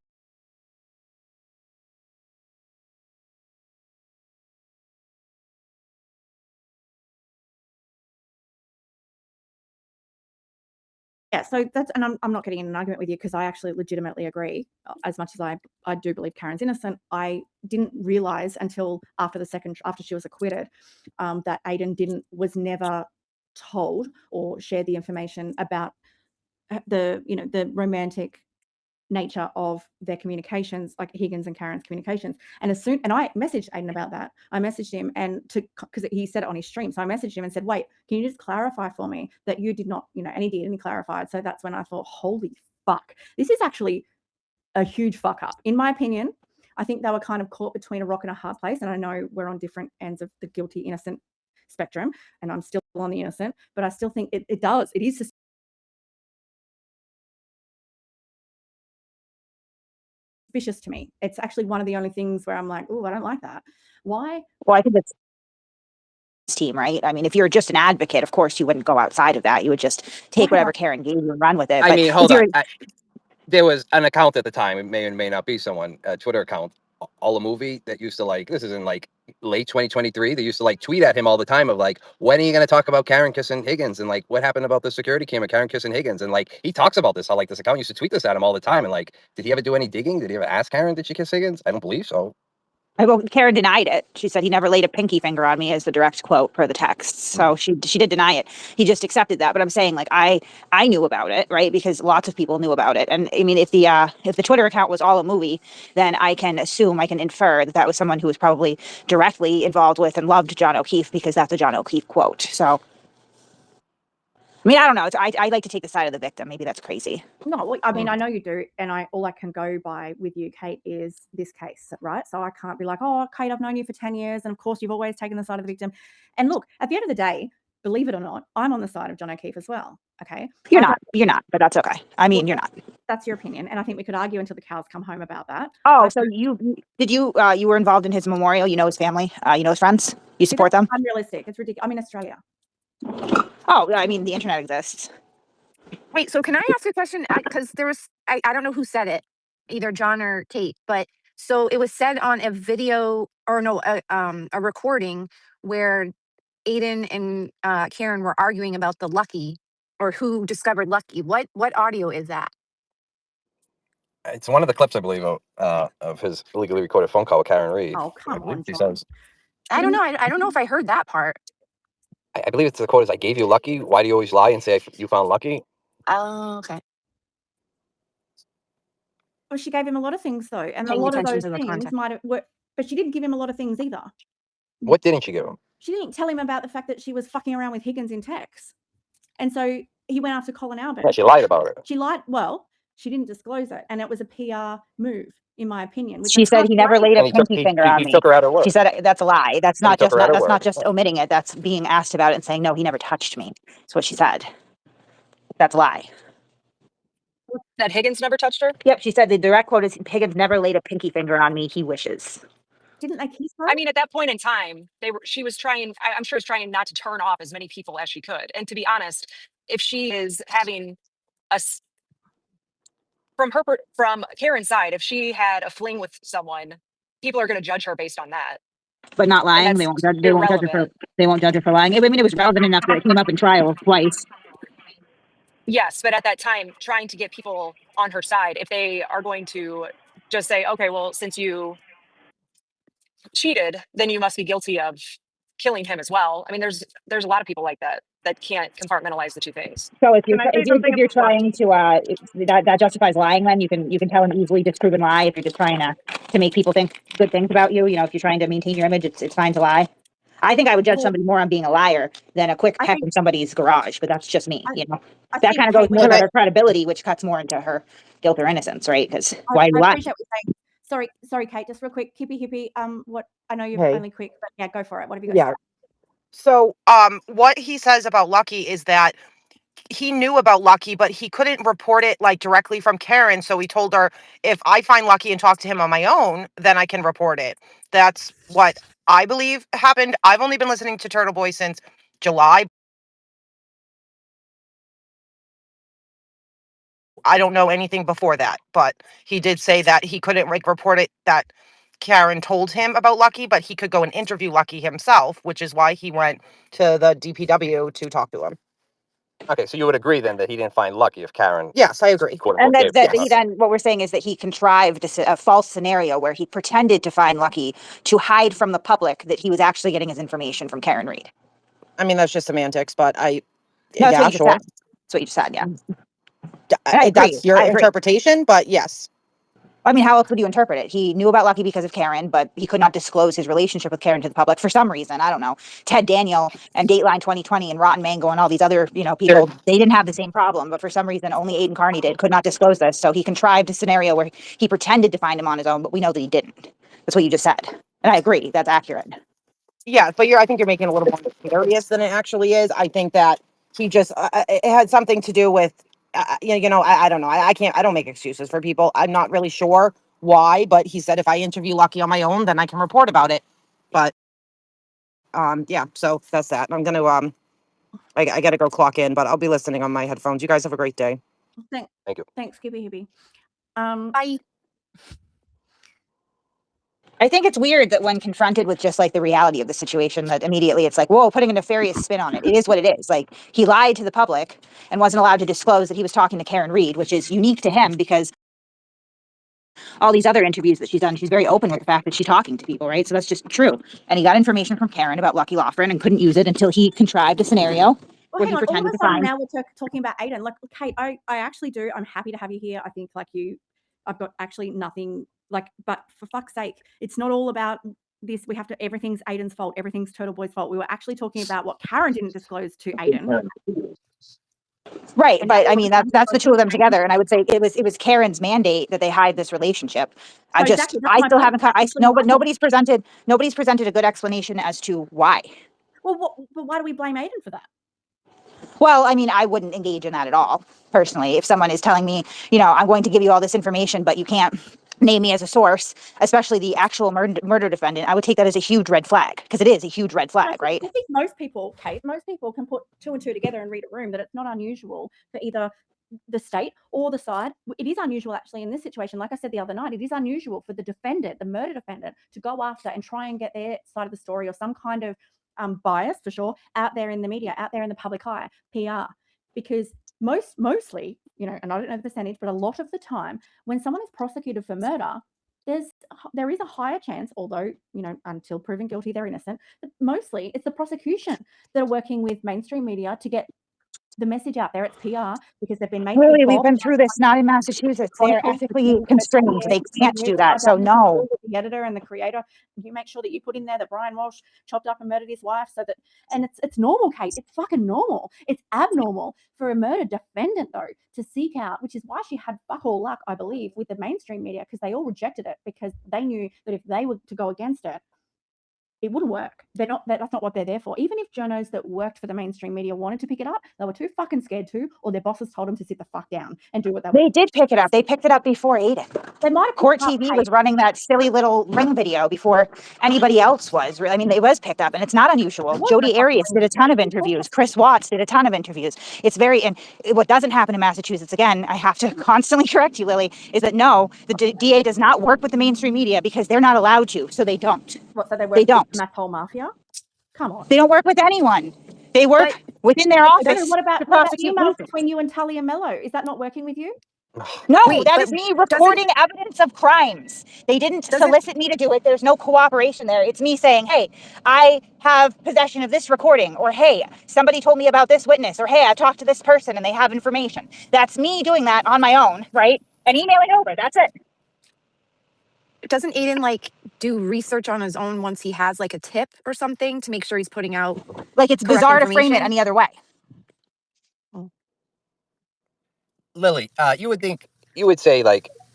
Yeah, so that's, and I'm not getting in an argument with you because I actually legitimately agree. As much as I do believe Karen's innocent, I didn't realize until after she was acquitted that Aiden was never told or shared the information about the, you know, the romantic nature of their communications, like Higgins and Karen's communications. And I messaged Aiden about that. I messaged him because he said it on his stream. So I messaged him and said, wait, can you just clarify for me that you did not, you know, and he did, and he clarified. So that's when I thought, holy fuck, this is actually a huge fuck up. In my opinion, I think they were kind of caught between a rock and a hard place. And I know we're on different ends of the guilty, innocent spectrum, and I'm still on the innocent, but I still think it is suspicious to me. It's actually one of the only things where I'm like, oh, I don't like that. Why? Well, I think it's team, right? I mean, if you're just an advocate, of course you wouldn't go outside of that. You would just take whatever Karen gave you and run with it. I mean, hold on. There was an account at the time, it may or may not be someone, a Twitter account, All a Movie, that used to, like, this is in like late 2023, they used to like tweet at him all the time of like, when are you going to talk about Karen kissing Higgins, and like what happened about the security camera, Karen kissing Higgins, and like he talks about this, how like this account used to tweet this at him all the time, and like, did he ever do any digging? Did he ever ask Karen, did she kiss Higgins? I don't believe so. Well, Karen denied it. She said he never laid a pinky finger on me, as the direct quote per the text. So she did deny it. He just accepted that. But I'm saying, like, I knew about it, right? Because lots of people knew about it. And I mean, if the Twitter account was All a Movie, then I can infer that was someone who was probably directly involved with and loved John O'Keefe, because that's a John O'Keefe quote. So, I mean, I don't know. I like to take the side of the victim. Maybe that's crazy. No, I mean, I know you do, and all I can go by with you, Kate, is this case, right? So I can't be like, oh, Kate, I've known you for 10 years, and of course you've always taken the side of the victim. And look, at the end of the day, believe it or not, I'm on the side of John O'Keefe as well, okay? You're not, but that's okay. I mean, you're not. That's your opinion, and I think we could argue until the cows come home about that. Oh, so you were involved in his memorial? You know his family? You know his friends? You support them? Unrealistic. It's ridiculous. I'm in Australia. Oh, I mean, the internet exists. Wait, so can I ask a question? Because there was, I don't know who said it, either John or Kate, but so it was said on a video, or no, a recording where Aiden and Karen were arguing about the Lucky, or who discovered Lucky. What audio is that? It's one of the clips, I believe, of his illegally recorded phone call with Karen Reed. Oh, come on, He John. says, I don't know. I don't know if I heard that part. I believe it's the quote is, I gave you Lucky. Why do you always lie and say you found Lucky? Oh, okay. Well, she gave him a lot of things, though, and a Paying lot of attention those to the things context. might have worked, but she didn't give him a lot of things either. What didn't she give him? She didn't tell him about the fact that she was fucking around with Higgins in text. And so he went after Colin Albert. Yeah, she lied about it. She lied. Well, she didn't disclose it, and it was a PR move, in my opinion. She said he never laid a pinky finger on me. He took her at her word. She said that's a lie. That's not just word. omitting it. That's being asked about it and saying, no, he never touched me. That's what she said. That's a lie. That Higgins never touched her? Yep, she said the direct quote is, Higgins never laid a pinky finger on me. He wishes. Didn't they kiss her? I mean, at that point in time, she was trying, I'm sure, trying not to turn off as many people as she could. And to be honest, if she is having from Karen's side, if she had a fling with someone, people are going to judge her based on that. But not lying. They won't judge her for lying. I mean, it was relevant enough that it came up in trial twice. Yes, but at that time, trying to get people on her side, if they are going to just say, okay, well, since you cheated, then you must be guilty of killing him as well. I mean, there's a lot of people like that can't compartmentalize the two things. So if you're trying to that justifies lying, then you can tell an easily disproven lie. If you're just trying to make people think good things about you, if you're trying to maintain your image, it's fine to lie. I think I would judge somebody more on being a liar than a quick peck in somebody's garage, but that's just me. That kind of goes more to her credibility, which cuts more into her guilt or innocence, right? Because why lie? I appreciate what you're saying. Sorry, Kate, just real quick. Hippie. What, I know you're only quick, but yeah, go for it. What have you got? Yeah. So what he says about Lucky is that he knew about Lucky, but he couldn't report it like directly from Karen. So he told her, if I find Lucky and talk to him on my own, then I can report it. That's what I believe happened. I've only been listening to Turtle Boy since July. I don't know anything before that, but he did say that he couldn't report it, that Karen told him about Lucky, but he could go and interview Lucky himself, which is why he went to the DPW to talk to him. Okay, so you would agree then that he didn't find Lucky if Karen... Yes, I agree. And what we're saying is that he contrived a false scenario where he pretended to find Lucky to hide from the public that he was actually getting his information from Karen Reed. I mean, that's just semantics, but No, that's yeah, what you just sure. said. That's what you just said, yeah. And I agree. That's your I agree. interpretation, but yes. I mean, how else would you interpret it? He knew about Lucky because of Karen, but he could not disclose his relationship with Karen to the public for some reason. I don't know. Ted Daniel and Dateline 2020 and Rotten Mango and all these other, people, they didn't have the same problem, but for some reason only Aiden Carney could not disclose this. So he contrived a scenario where he pretended to find him on his own, but we know that he didn't. That's what you just said. And I agree, that's accurate. Yeah, but I think you're making it a little more serious than it actually is. I think that he just, it had something to do with, I don't know. I don't make excuses for people. I'm not really sure why, but he said if I interview Lucky on my own, then I can report about it. But, yeah, so that's that. I'm going to, I got to go clock in, but I'll be listening on my headphones. You guys have a great day. Thank you. Thanks, Skippy Hippie. Bye. I think it's weird that when confronted with just like the reality of the situation, that immediately it's like, whoa, putting a nefarious spin on it. It is what it is. Like, he lied to the public and wasn't allowed to disclose that he was talking to Karen Reed, which is unique to him because all these other interviews that she's done, she's very open with the fact that she's talking to people, right? So that's just true. And he got information from Karen about Lucky Loughran and couldn't use it until he contrived a scenario where he All of pretended a to sudden find. now we're talking about Aiden. Like, Kate, I actually do. I'm happy to have you here. I think I've got actually nothing but for fuck's sake, it's not all about this. We have to, everything's Aiden's fault. Everything's Turtle Boy's fault. We were actually talking about what Karen didn't disclose to Aiden. Right, but I mean that's the two of them together, and I would say it was Karen's mandate that they hide this relationship. I still haven't. But nobody's presented a good explanation as to why. Well, but why do we blame Aiden for that? Well, I mean, I wouldn't engage in that at all, personally. If someone is telling me, I'm going to give you all this information, but you can't name me as a source, especially the actual murder defendant, I would take that as a huge red flag, because it is a huge red flag, right? I think most people, Kate, can put two and two together and read a room that it's not unusual for either the state or the side. It is unusual actually in this situation. Like I said the other night, it is unusual for the defendant, the murder defendant, to go after and try and get their side of the story or some kind of bias for sure out there in the media, out there in the public eye, PR. Because mostly, and I don't know the percentage, but a lot of the time when someone is prosecuted for murder, there is a higher chance, although, until proven guilty, they're innocent, but mostly it's the prosecution that are working with mainstream media to get the message out there. It's PR because they've been made. Clearly, we've been through this, not in Massachusetts. They are ethically constrained. They can't do that. So no. The editor and the creator, you make sure that you put in there that Brian Walsh chopped up and murdered his wife, so that, and it's normal, Kate. It's fucking normal. It's abnormal for a murder defendant though to seek out, which is why she had fuck all luck, I believe, with the mainstream media, because they all rejected it because they knew that if they were to go against it, it wouldn't work. That's not what they're there for. Even if journos that worked for the mainstream media wanted to pick it up, they were too fucking scared to, or their bosses told them to sit the fuck down and do what they did pick it up. They picked it up before Aiden. They might have. Court TV was running that silly little ring video before anybody else was. I mean, it was picked up, and it's not unusual. Jodi Arias did a ton of interviews. Chris Watts did a ton of interviews. And what doesn't happen in Massachusetts, again, I have to constantly correct you, Lily, is that no, the DA does not work with the mainstream media because they're not allowed to, so they don't. What, so they don't. With the meth hole mafia? Come on. They don't work with anyone. They work within their office. What about emails between you and Talia Mello? Is that not working with you? No, that is me reporting evidence of crimes. They didn't solicit me to do it. There's no cooperation there. It's me saying, hey, I have possession of this recording, or hey, somebody told me about this witness, or hey, I talked to this person and they have information. That's me doing that on my own, right? And emailing over. That's it. Doesn't Aiden do research on his own once he has a tip or something to make sure he's putting out it's bizarre to frame it any other way. Lily, you would say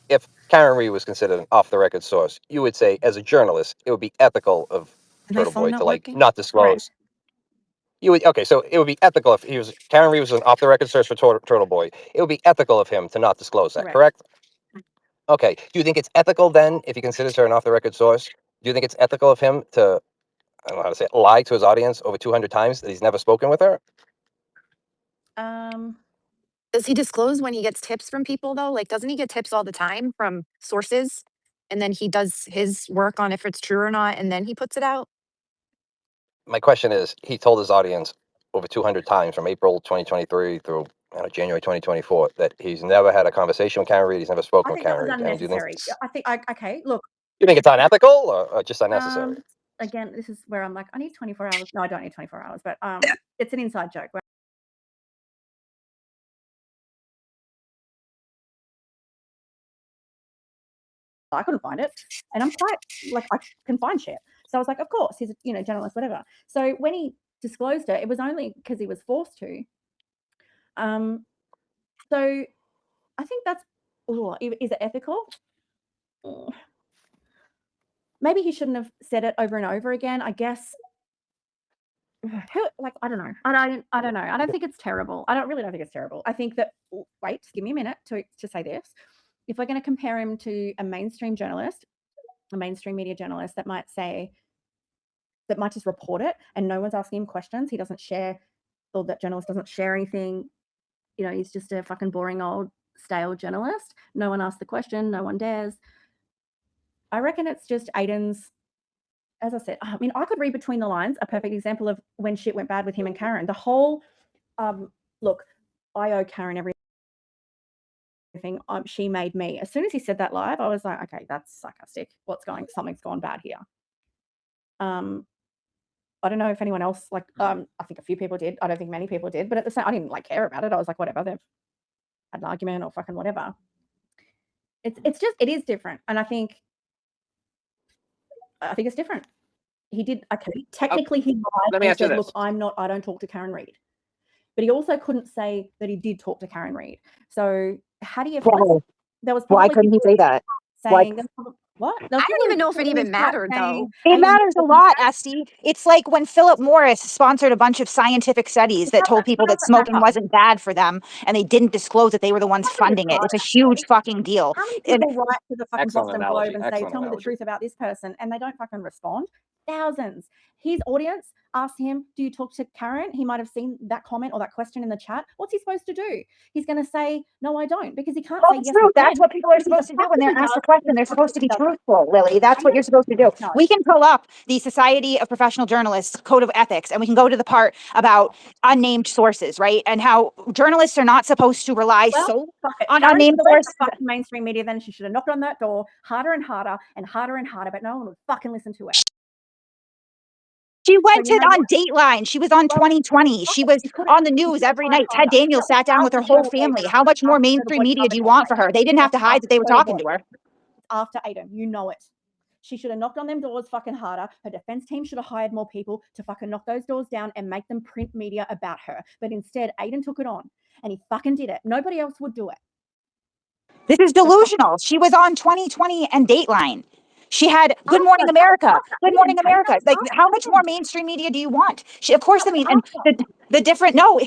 if Karen Reed was considered an off-the-record source, you would say as a journalist it would be ethical of Turtle Boy to not disclose. So it would be ethical if Karen Reed was an off-the-record source for Turtle Boy. It would be ethical of him to not disclose that, correct? Okay. Do you think it's ethical then, if he considers her an off-the-record source? Do you think it's ethical of him to, I don't know how to say it, lie to his audience over 200 times that he's never spoken with her? Does he disclose when he gets tips from people though? Doesn't he get tips all the time from sources? And then he does his work on if it's true or not, and then he puts it out? My question is, he told his audience over 200 times from April 2023 through January 2024 that he's never had a conversation with Karen Reed. He's never spoken with Karen Reed. I think, okay, look. You think it's unethical or just unnecessary? again, this is where I'm like, I need 24 hours. No, I don't need 24 hours, but it's an inside joke. Where I couldn't find it, and I'm quite like I can find shit. So I was like, of course, he's a journalist, whatever. So when he disclosed it, it was only because he was forced to. So I think that's is it ethical? Maybe he shouldn't have said it over and over again. I guess. I don't know. I don't know. I don't think it's terrible. I don't think it's terrible. I think that wait, give me a minute to say this. If we're going to compare him to a mainstream journalist, a mainstream media journalist that might just report it and no one's asking him questions, he doesn't share, or that journalist doesn't share anything, he's just a fucking boring old stale journalist. No one asks the question, no one dares. I reckon it's just Aiden's, as I said, I mean, I could read between the lines. A perfect example of when shit went bad with him and Karen. The whole, look, I owe Karen everything. She made me. As soon as he said that live, I was like, okay, that's sarcastic. Something's gone bad here. I don't know if anyone else I think a few people did. I don't think many people did, but at the same, I didn't care about it. I was like, whatever, they've had an argument or fucking whatever. It is different, and I think it's different. He did technically he lied and said, look, I don't talk to Karen Reid. But he also couldn't say that he did talk to Karen Reid. So how do you there was why couldn't he say that? Saying what? I don't even know if it even mattered, though. It matters a lot, Esty. It's like when Philip Morris sponsored a bunch of scientific studies that told people that smoking wasn't bad for them, and they didn't disclose that they were the ones funding it. It's a huge fucking deal. How many people write to the fucking Boston Globe and say, tell me the truth about this person, and they don't fucking respond? Thousands. His audience asked him, do you talk to Karen? He might have seen that comment or that question in the chat. What's he supposed to do? He's going to say, no, I don't, because he can't say yes. True. That's what people are supposed to do when they're asked a question. They're supposed to be truthful, Lily. That's what you're supposed to do. No. We can pull up the Society of Professional Journalists Code of Ethics, and we can go to the part about unnamed sources, right? And how journalists are not supposed to rely on unnamed sources. Fucking mainstream media, then she should have knocked on that door harder and harder and harder and harder, but no one would fucking listen to her. She went on Dateline. She was on 2020. She was on the news every night. Ted Daniels sat down with her whole family. How much more mainstream media do you want for her? They didn't have to hide that they were talking to her. After Aiden, you know it. She should have knocked on them doors fucking harder. Her defense team should have hired more people to fucking knock those doors down and make them print media about her. But instead, Aiden took it on and he fucking did it. Nobody else would do it. This is delusional. She was on 2020 and Dateline. She had Good Morning America. Good Morning America. Like, how much more mainstream media do you want? Of course, I mean, and the different, no,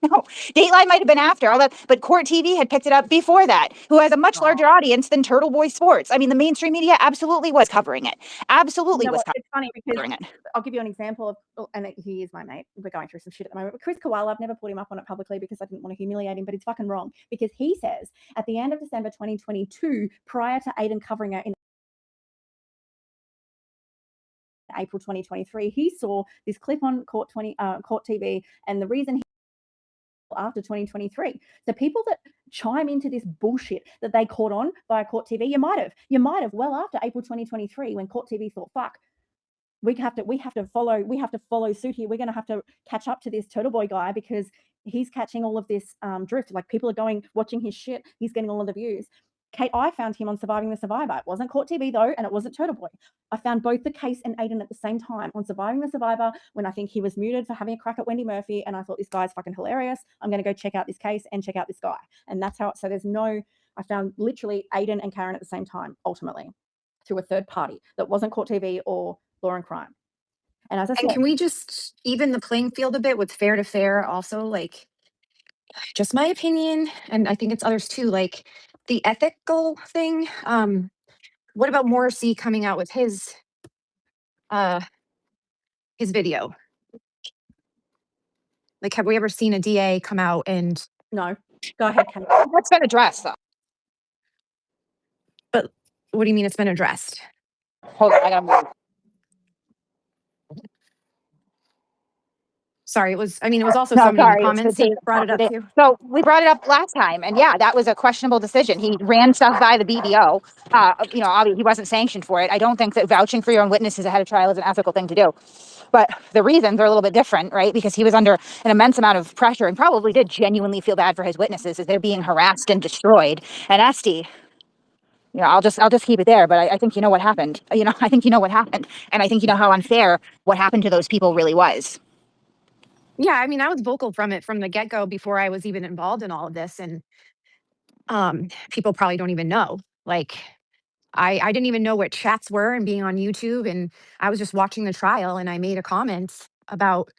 Dateline might have been after all that, but Court TV had picked it up before that, who has a much larger audience than Turtle Boy Sports. I mean, the mainstream media absolutely was covering it. Absolutely was covering it. I'll give you an example of, and he is my mate. We're going through some shit at the moment. But Chris Koala, I've never put him up on it publicly because I didn't want to humiliate him, but it's fucking wrong. Because he says at the end of December 2022, prior to Aiden covering it in April 2023, he saw this clip on Court TV, and the reason after 2023. So people that chime into this bullshit that they caught on via Court TV, you might have well after April 2023 when Court TV thought, fuck, we have to follow suit here. We're going to have to catch up to this Turtle Boy guy because he's catching all of this drift. Like, people are watching his shit. He's getting all of the views. Kate, I found him on Surviving the Survivor. It wasn't Court TV though, and it wasn't Turtle Boy. I found both the case and Aiden at the same time on Surviving the Survivor when I think he was muted for having a crack at Wendy Murphy, and I thought, this guy's fucking hilarious. I'm going to go check out this case and check out this guy. And that's how, so I found literally Aiden and Karen at the same time, ultimately, through a third party that wasn't Court TV or Law and Crime. And as I said, can we just even the playing field a bit with fair to fair also, like, just my opinion, and I think it's others too, like the ethical thing. What about Morrissey coming out with his video? Like, have we ever seen a DA come out and... No. Go ahead, Ken. What's been addressed, though? But what do you mean it's been addressed? Hold on, I gotta move. Sorry, it was also No, somebody in the sorry, it's comments the that brought it up day. too. So we brought it up last time, and yeah, that was a questionable decision. He ran stuff by the BBO. Obviously he wasn't sanctioned for it. I don't think that vouching for your own witnesses ahead of trial is an ethical thing to do. But the reasons are a little bit different, right? Because he was under an immense amount of pressure and probably did genuinely feel bad for his witnesses as they're being harassed and destroyed. And Esty, I'll just keep it there. But I think you know what happened. I think you know what happened, and I think you know how unfair what happened to those people really was. Yeah, I mean, I was vocal from the get-go before I was even involved in all of this, and people probably don't even know. Like, I didn't even know what chats were and being on YouTube, and I was just watching the trial, and I made a comment about,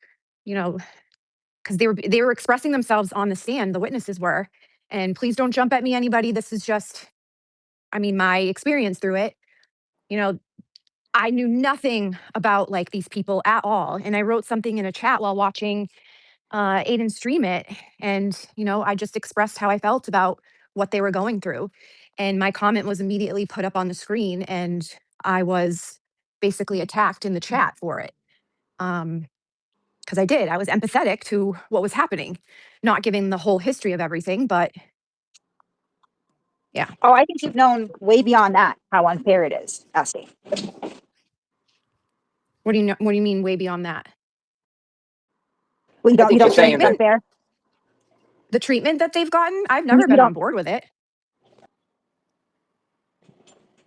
because they were expressing themselves on the stand, the witnesses were, and please don't jump at me, anybody. This is just, my experience through it. I knew nothing about like these people at all, and I wrote something in a chat while watching Aiden stream it, and I just expressed how I felt about what they were going through, and my comment was immediately put up on the screen, and I was basically attacked in the chat for it. Because I was empathetic to what was happening, not giving the whole history of everything, but yeah. Oh, I think you've known way beyond that how unfair it is, Esty. What do you mean way beyond that? Well, you I don't think think she's saying it's that. unfair? The treatment that they've gotten, I've never You been on don't. board with it.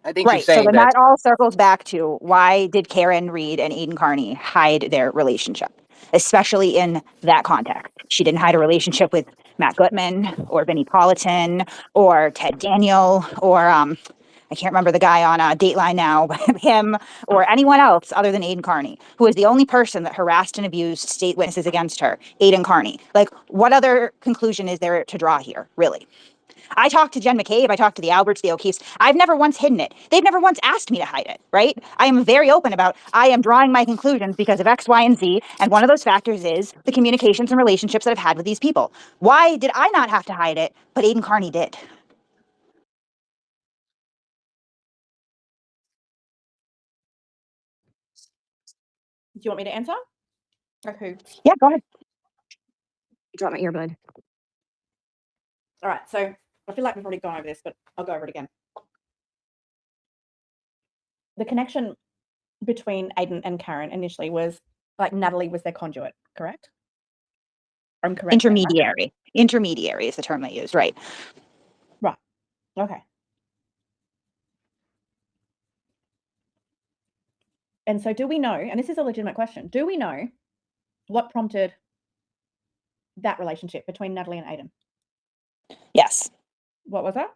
I think she's Right. So saying then that. that all circles back to why did Karen Reed and Aiden Carney hide their relationship, especially in that context? She didn't hide a relationship with Matt Gutman or Vinnie Politan or Ted Daniel or I can't remember the guy on Dateline now, but him or anyone else other than Aiden Carney, who is the only person that harassed and abused state witnesses against her, Aiden Carney. Like, what other conclusion is there to draw here, really? I talked to Jen McCabe, I talked to the Alberts, the O'Keefes. I've never once hidden it. They've never once asked me to hide it, right? I am very open about, I am drawing my conclusions because of X, Y, and Z. And one of those factors is the communications and relationships that I've had with these people. Why did I not have to hide it, but Aiden Carney did? Do you want me to answer? Or who? Yeah, go ahead. Drop my earbud. All right. So I feel like we've already gone over this, but I'll go over it again. The connection between Aiden and Karen initially was like Natalie was their conduit, correct? I'm correct. Intermediary. Intermediary is the term they use, right? Right. Okay. And so do we know, and this is a legitimate question, do we know what prompted that relationship between Natalie and Aiden? Yes. What was that?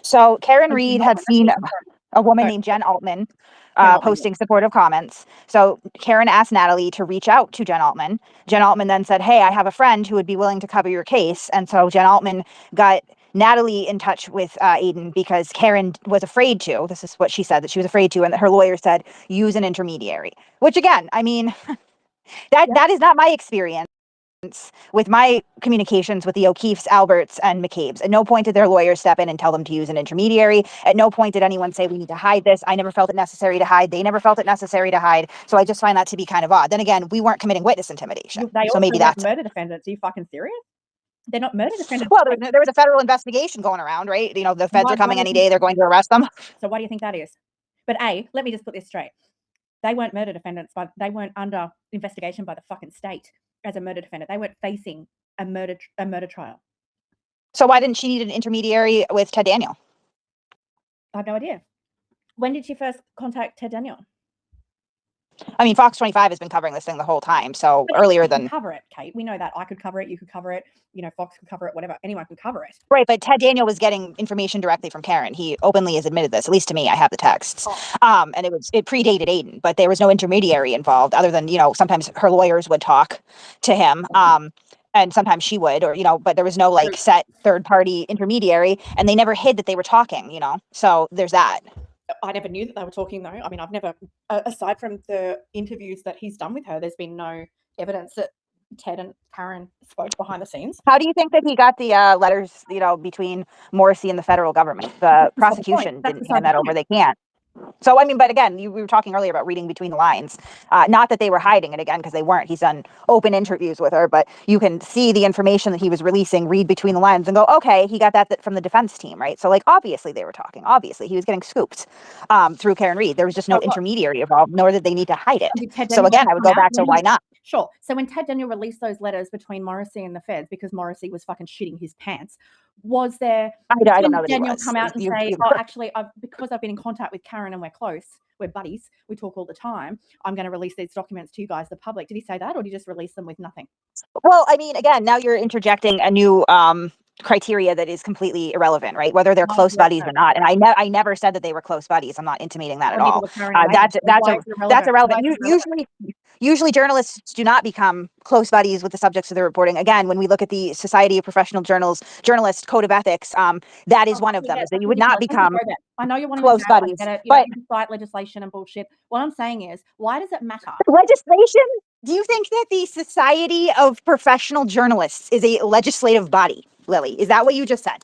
So Karen Reed had seen a woman named Jen Altman posting supportive comments. So Karen asked Natalie to reach out to Jen Altman. Jen Altman then said, hey, I have a friend who would be willing to cover your case. And so Jen Altman got Natalie in touch with Aiden because Karen was afraid to. This is what she said, that she was afraid to. And that her lawyer said, use an intermediary. Which again, I mean, that is not my experience with my communications with the O'Keefes, Alberts, and McCabe's. At no point did their lawyers step in and tell them to use an intermediary. At no point did anyone say we need to hide this. I never felt it necessary to hide. They never felt it necessary to hide. So I just find that to be kind of odd. Then again, we weren't committing witness intimidation. So maybe that's murder defendants. Are you fucking serious? They're not murder defendants. Well, there was a federal investigation going around, right? The feds are coming any day. They're going to arrest them. So why do you think that is? But let me just put this straight. They weren't murder defendants, but they weren't under investigation by the fucking state as a murder defendant. They weren't facing a murder trial. So why didn't she need an intermediary with Ted Daniel? I have no idea. When did she first contact Ted Daniel? I mean, Fox 25 has been covering this thing the whole time. So earlier than cover it, Kate. We know that. I could cover it. You could cover it. Fox could cover it. Whatever. Anyone can cover it. Right, but Ted Daniel was getting information directly from Karen. He openly has admitted this, at least to me. I have the texts. And it predated Aiden, but there was no intermediary involved other than, sometimes her lawyers would talk to him. And sometimes she would, or, but there was no set third party intermediary, and they never hid that they were talking, so there's that. I never knew that they were talking, though. I mean, I've never, aside from the interviews that he's done with her, there's been no evidence that Ted and Karen spoke behind the scenes. How do you think that he got the letters, between Morrissey and the federal government? The prosecution didn't hand that over. They can't. So, I mean, but again, we were talking earlier about reading between the lines. Not that they were hiding it again, because they weren't. He's done open interviews with her, but you can see the information that he was releasing, read between the lines and go, okay, he got that from the defense team, right? So, like, obviously they were talking. Obviously he was getting scooped through Karen Reed. There was just no intermediary involved, nor did they need to hide it. So again, I would go back to why not? Sure. So when Ted Daniel released those letters between Morrissey and the feds, because Morrissey was fucking shitting his pants, was there I don't know that Daniel he was. come out and say, oh, actually, because I've been in contact with Karen and we're close, we're buddies, we talk all the time, I'm going to release these documents to you guys, the public. Did he say that, or did he just release them with nothing? Well, I mean, again, now you're interjecting a new criteria that is completely irrelevant, right? Whether they're close buddies or not. And I never said that they were close buddies. I'm not intimating that at all. That's irrelevant. Usually journalists do not become close buddies with the subjects of their reporting. Again, when we look at the Society of Professional Journalists Code of Ethics, that is one of them, is that you would not become I know you're wanting close to go, buddies, I get it, but cite legislation and bullshit. What I'm saying is, why does it matter? Legislation? Do you think that the Society of Professional Journalists is a legislative body, Lily? Is that what you just said?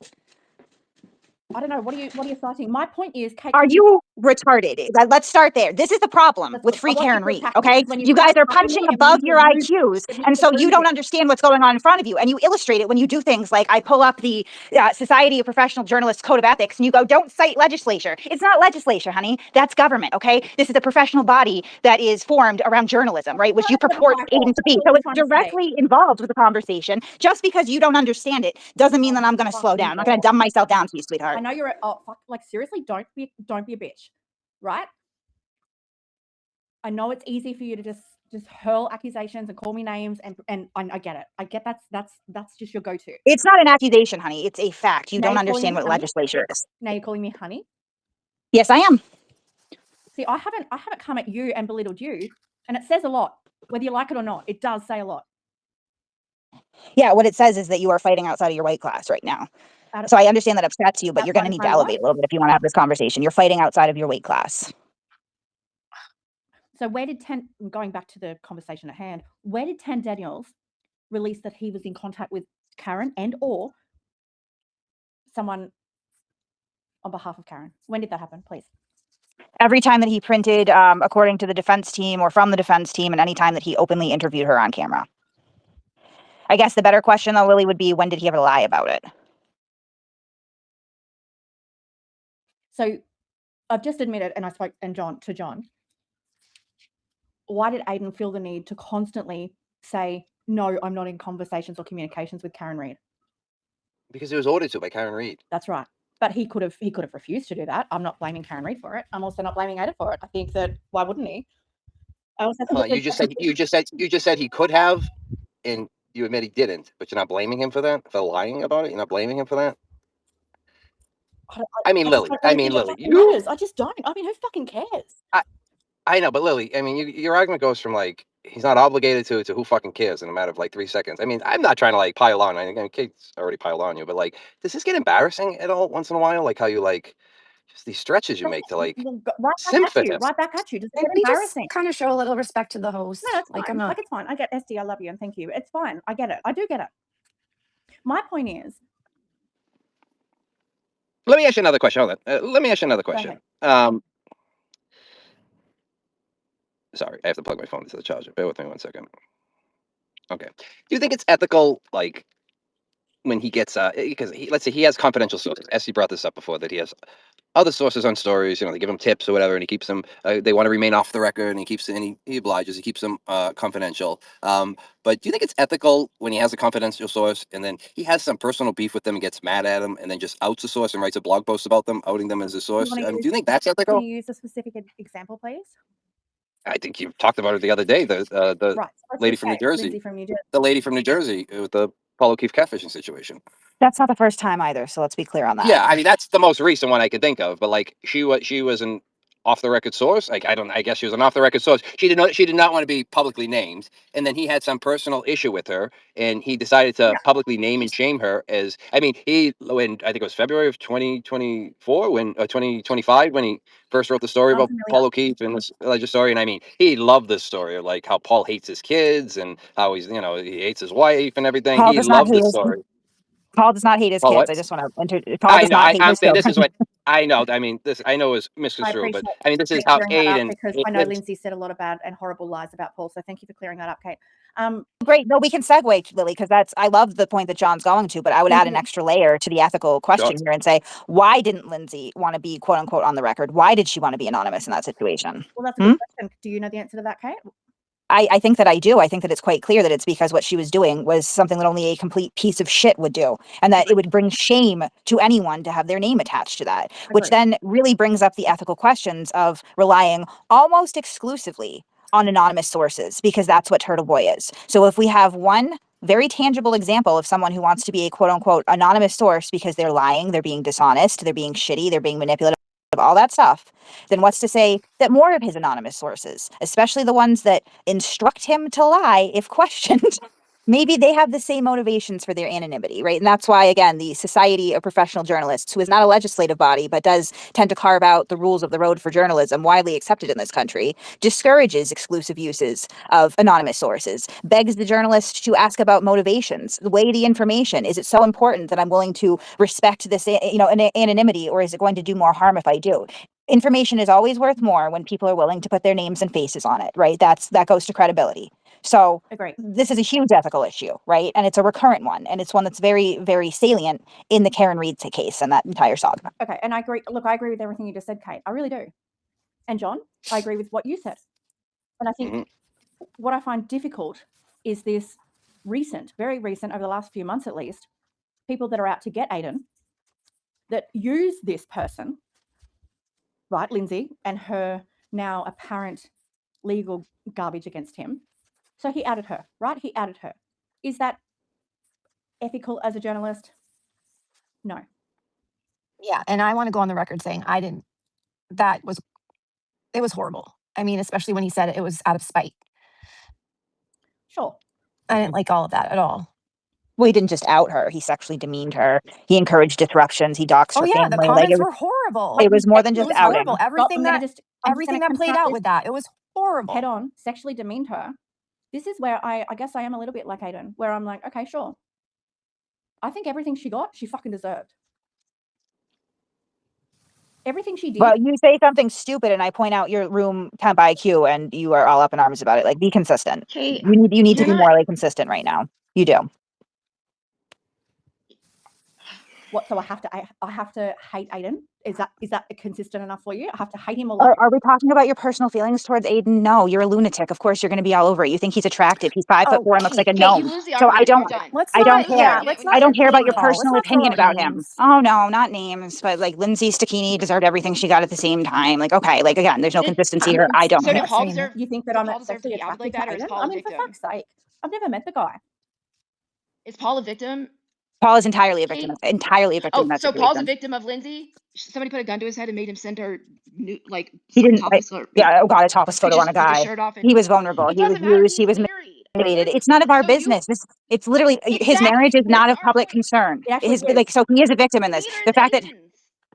I don't know. What are you citing? My point is, Kate, are you retarded? Let's start there. This is the problem with Free Karen Reed, okay? You guys are punching above your IQs, and so you don't understand what's going on in front of you, and you illustrate it when you do things like I pull up the Society of Professional Journalists Code of Ethics, and you go, don't cite legislature. It's not legislature, honey. That's government, okay? This is a professional body that is formed around journalism, right, which you purport aiding to be. So it's directly involved with the conversation. Just because you don't understand it doesn't mean that I'm going to slow down. I'm not going to dumb myself down to you, sweetheart. I know you're like, seriously, don't be a bitch, right? I know it's easy for you to just hurl accusations and call me names, and I get it. I get that's just your go-to. It's not an accusation, honey. It's a fact. You don't understand what legislature is. Now you're calling me honey? Yes, I am. See, I haven't come at you and belittled you, and it says a lot. Whether you like it or not, it does say a lot. Yeah, what it says is that you are fighting outside of your weight class right now. So I understand that upsets you, but you're going to need to elevate a little bit if you want to have this conversation. You're fighting outside of your weight class. So where did going back to the conversation at hand, where did Ted Daniels release that he was in contact with Karen and or someone on behalf of Karen? When did that happen, please? Every time that he printed, according to the defense team or from the defense team, and any time that he openly interviewed her on camera. I guess the better question, though, Lily, would be, when did he ever lie about it? So I've just admitted, and I spoke to John, why did Aiden feel the need to constantly say, no, I'm not in conversations or communications with Karen Reed? Because he was ordered to by Karen Reed. That's right. But he could have refused to do that. I'm not blaming Karen Reed for it. I'm also not blaming Aiden for it. I think that, why wouldn't he? I also think you just said he could have, and you admit he didn't, but you're not blaming him for that, for lying about it. You're not blaming him for that. I mean, Lily. I just don't. I mean, who fucking cares? I know, but Lily, I mean, your argument goes from like he's not obligated to who fucking cares in a matter of like 3 seconds. I mean, I'm not trying to like pile on. I mean, Kate's already piled on you, but like, does this get embarrassing at all once in a while? Like how you like just these stretches you make to like simp for him. Right back at you. Does it get Maybe just embarrassing? kind of show a little respect to the host. No, it's like fine. I'm not. Like, it's fine. I get SD. I love you and thank you. It's fine. I get it. I do get it. My point is. Let me ask you another question. Hold on. Let me ask you another question. Sorry, I have to plug my phone into the charger. Bear with me 1 second. Okay. Do you think it's ethical, like, when he gets because let's say he has confidential sources. Essie brought this up before, that he has other sources on stories, you know, they give him tips or whatever, and he keeps them, they want to remain off the record, and he keeps, and he obliges, he keeps them confidential. But do you think it's ethical when he has a confidential source and then he has some personal beef with them and gets mad at him and then just outs the source and writes a blog post about them, outing them as a source? Do you think that's ethical? Can you use a specific example, please? I think you talked about it the other day, the right. lady from New Jersey. The lady from New Jersey with the Paul O'Keefe catfishing situation. That's not the first time either, so let's be clear on that. Yeah, I mean, that's the most recent one I could think of, but like she was an off the record source. Like I guess she was an off the record source. She did not want to be publicly named, and then he had some personal issue with her, and he decided to publicly name and shame her as. I mean, when I think it was February of 2024, when 2025, when he first wrote the story about Paul O'Keefe and this alleged story, and I mean, he loved this story, like how Paul hates his kids and how he hates his wife and everything. He loved this story. Paul does not hate his kids. What? I just want to Paul does not hate his children. I know. I mean, this I know is I misconstrued, but appreciate I mean, this is Kate how clearing that up Aiden. because I know Lindsay said a lot of bad and horrible lies about Paul. So thank you for clearing that up, Kate. Great. No, we can segue, Lily, because I love the point that John's going to, but I would add an extra layer to the ethical question here and say, why didn't Lindsay want to be quote unquote on the record? Why did she want to be anonymous in that situation? Well, that's a good question. Do you know the answer to that, Kate? I think that I do. I think that it's quite clear that it's because what she was doing was something that only a complete piece of shit would do, and that it would bring shame to anyone to have their name attached to that, which then really brings up the ethical questions of relying almost exclusively on anonymous sources, because that's what Turtle Boy is. So if we have one very tangible example of someone who wants to be a quote unquote anonymous source because they're lying, they're being dishonest, they're being shitty, they're being manipulative, all that stuff, then what's to say that more of his anonymous sources, especially the ones that instruct him to lie if questioned, maybe they have the same motivations for their anonymity, right? And that's why, again, the Society of Professional Journalists, who is not a legislative body, but does tend to carve out the rules of the road for journalism, widely accepted in this country, discourages exclusive uses of anonymous sources, begs the journalist to ask about motivations, weigh the information. Is it so important that I'm willing to respect this, anonymity, or is it going to do more harm if I do? Information is always worth more when people are willing to put their names and faces on it, right? That goes to credibility. So this is a huge ethical issue, right? And it's a recurrent one. And it's one that's very, very salient in the Karen Reed case and that entire saga. Okay. And I agree. Look, I agree with everything you just said, Kate. I really do. And John, I agree with what you said. And I think what I find difficult is this very recent, over the last few months at least, people that are out to get Aiden that use this person, right, Lindsay, and her now apparent legal garbage against him. So he outed her, right? He outed her. Is that ethical as a journalist? No. Yeah, and I want to go on the record saying it was horrible. I mean, especially when he said it was out of spite. Sure. I didn't like all of that at all. Well, he didn't just out her. He sexually demeaned her. He encouraged disruptions. He doxed her family. The comments were horrible. It was more than just outing. Horrible. Everything that played out with that, it was horrible. Head on, sexually demeaned her. This is where I guess I am a little bit like Aiden, where I'm like, okay, sure. I think everything she got, she fucking deserved. Everything she did. Well, you say something stupid and I point out your room temp IQ and you are all up in arms about it. Like, be consistent. Kate, you need to be morally consistent right now. You do. What? So I have to hate Aiden? Is that consistent enough for you? I have to hate him a lot. Are we talking about your personal feelings towards Aiden? No, you're a lunatic. Of course, you're going to be all over it. You think he's attractive. He's 5'4" and looks like a gnome. So I don't care. I don't care about your personal opinion about him. Oh no, not names, but like Lindsay Stachini deserved everything she got at the same time. Like, okay, like again, there's no consistency here. I don't. So did Paul deserve? You think that I'm not sexually attracted like that, or is Paul a victim? For fuck's sake, I've never met the guy. Is Paul a victim? Paul is entirely a victim. Entirely a victim. Oh, so Paul's a victim of Lindsay? Somebody put a gun to his head and made him send her like he didn't. Yeah, oh god, a topless photo on a guy. He was vulnerable. He was used. He was manipulated. It's none of our business. It's literally his marriage is not of public concern. So he is a victim in this. The fact that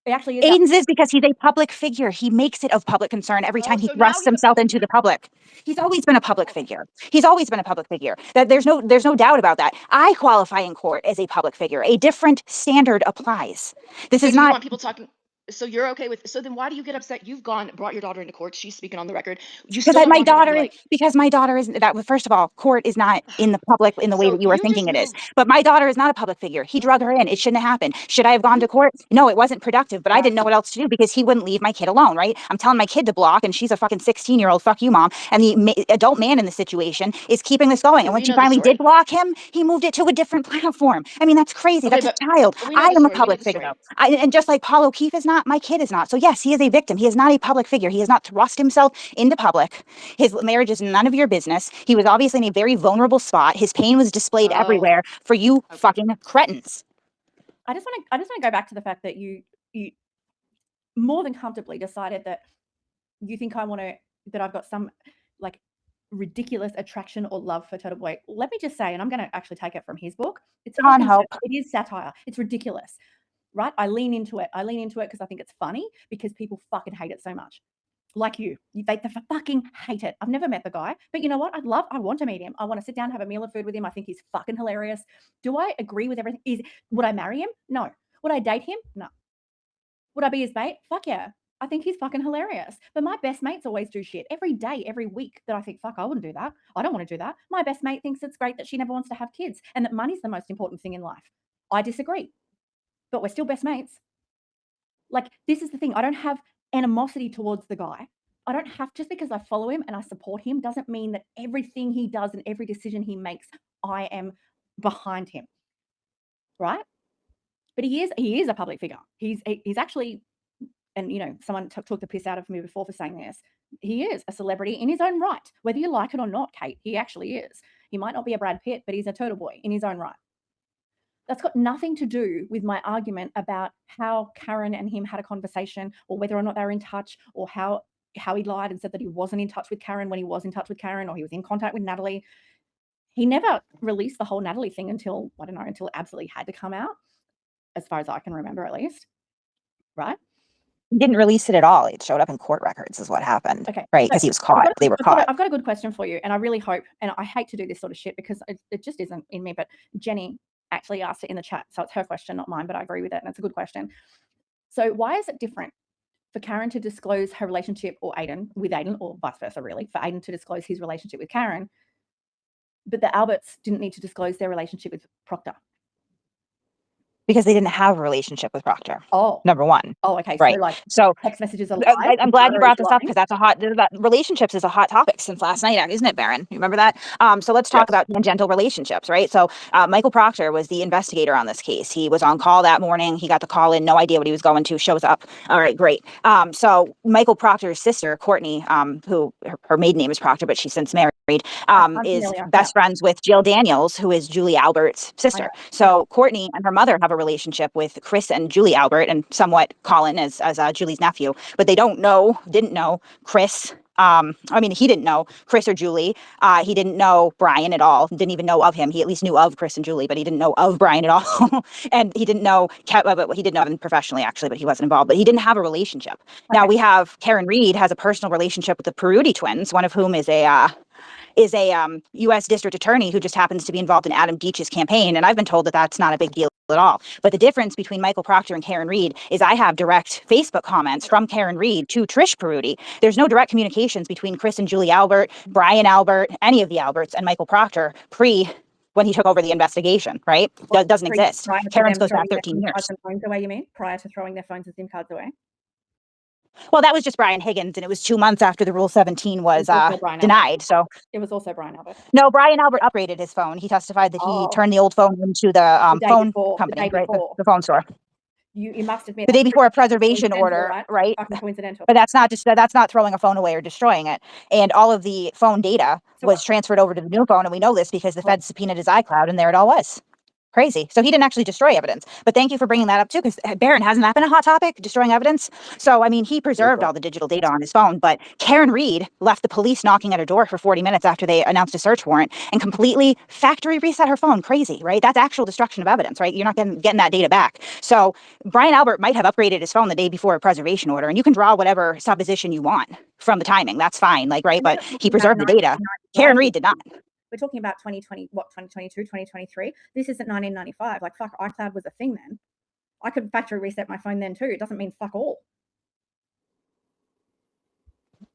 it actually Aiden's is because he's a public figure. He makes it of public concern every time he thrusts himself into the public. He's always been a public figure. He's always been a public figure. That there's no doubt about that. I qualify in court as a public figure. A different standard applies. This is not. You want people talking. So you're okay with? So then why do you get upset? You've brought your daughter into court. She's speaking on the record. Because my daughter is that. First of all, court is not in the public in the way that you are thinking it is. But my daughter is not a public figure. He drug her in. It shouldn't have happened. Should I have gone to court? No, it wasn't productive. But I didn't know what else to do because he wouldn't leave my kid alone. Right? I'm telling my kid to block, and she's a fucking 16-year-old. Fuck you, mom. And the adult man in the situation is keeping this going. And when she finally did block him, he moved it to a different platform. I mean, that's crazy. That's a child. I am a public figure. And just like Paul O'Keefe is not, my kid is not. So yes, he is a victim. He is not a public figure. He has not thrust himself into public. His marriage is none of your business. He was obviously in a very vulnerable spot. His pain was displayed everywhere for you fucking cretins. I just want to go back to the fact that you more than comfortably decided that you think that I've got some like ridiculous attraction or love for Turtle Boy. Let me just say, and I'm going to actually take it from his book. It is satire. It's ridiculous. Right? I lean into it because I think it's funny because people fucking hate it so much. Like they fucking hate it. I've never met the guy, but you know what? I want to meet him. I want to sit down, have a meal of food with him. I think he's fucking hilarious. Do I agree with everything? Would I marry him? No. Would I date him? No. Would I be his mate? Fuck yeah. I think he's fucking hilarious. But my best mates always do shit every day, every week that I think, fuck, I wouldn't do that. I don't want to do that. My best mate thinks it's great that she never wants to have kids and that money's the most important thing in life. I disagree, but we're still best mates. Like, this is the thing. I don't have animosity towards the guy. I don't have, just because I follow him and I support him doesn't mean that everything he does and every decision he makes, I am behind him. Right? But he is a public figure. He's actually, and you know, someone took the piss out of me before for saying this. He is a celebrity in his own right, whether you like it or not, Kate. He actually is. He might not be a Brad Pitt, but he's a turtle boy in his own right. That's got nothing to do with my argument about how Karen and him had a conversation, or whether or not they were in touch, or how he lied and said that he wasn't in touch with Karen when he was in touch with Karen, or he was in contact with Natalie. He never released the whole Natalie thing until, I don't know, until it absolutely had to come out, as far as I can remember, at least. Right? He didn't release it at all. It showed up in court records is what happened. Okay. Right? Because he was caught. They were caught. I've got a good question for you. And I really hope, and I hate to do this sort of shit because it just isn't in me, but Jenny actually asked it in the chat. So it's her question, not mine, but I agree with it. And it's a good question. So why is it different for Karen to disclose her relationship, or with Aiden, or vice versa, really, for Aiden to disclose his relationship with Karen, but the Alberts didn't need to disclose their relationship with Proctor? Because they didn't have a relationship with Proctor. Oh. Number one. Oh, okay. Right. So text messages are lies. I'm glad you brought this up, because that's relationships is a hot topic since last night, isn't it, Baron? You remember that? So let's talk about tangential relationships, right? So Michael Proctor was the investigator on this case. He was on call that morning. He got the call in, no idea what he was going to, shows up. All right, great. So Michael Proctor's sister, Courtney, who her maiden name is Proctor, but she's since married, is best friends with Jill Daniels, who is Julie Albert's sister. So Courtney and her mother have a relationship with Chris and Julie Albert, and somewhat Colin as Julie's nephew, but they didn't know Chris. He didn't know Chris or Julie. He didn't know Brian at all. Didn't even know of him. He at least knew of Chris and Julie, but he didn't know of Brian at all. And he didn't know, he didn't know him professionally, actually, but he wasn't involved. But he didn't have a relationship. Okay. Now we have Karen Reed has a personal relationship with the Peruti twins, one of whom is a U.S. district attorney who just happens to be involved in Adam Deitch's campaign. And I've been told that that's not a big deal at all. But the difference between Michael Proctor and Karen Reed is I have direct Facebook comments from Karen Reed to Trish Peruti. There's no direct communications between Chris and Julie Albert, Brian Albert, any of the Alberts, and Michael Proctor when he took over the investigation, right? That doesn't exist. Karen's goes back 13 years. Away, you mean? Prior to throwing their phones and SIM cards away? Well, that was just Brian Higgins, and it was 2 months after the Rule 17 was denied. So it was also Brian Albert. No, Brian Albert upgraded his phone. He testified that he turned the old phone into the phone company, right? The phone store. You must admit the day before a preservation order, right? Coincidental. But that's not throwing a phone away or destroying it. And all of the phone data was transferred over to the new phone, and we know this because the Fed subpoenaed his iCloud, and there it all was. Crazy. So he didn't actually destroy evidence. But thank you for bringing that up too, because Baron, hasn't that been a hot topic, destroying evidence? So, he preserved all the digital data on his phone, but Karen Reed left the police knocking at her door for 40 minutes after they announced a search warrant and completely factory reset her phone. Crazy, right? That's actual destruction of evidence, right? You're not getting that data back. So Brian Albert might have upgraded his phone the day before a preservation order, and you can draw whatever supposition you want from the timing. That's fine, right? But he preserved the data. Karen Reed did not. We're talking about 2022, 2023. This isn't 1995. Like, fuck, iCloud was a thing then. I could factory reset my phone then too. It doesn't mean fuck all.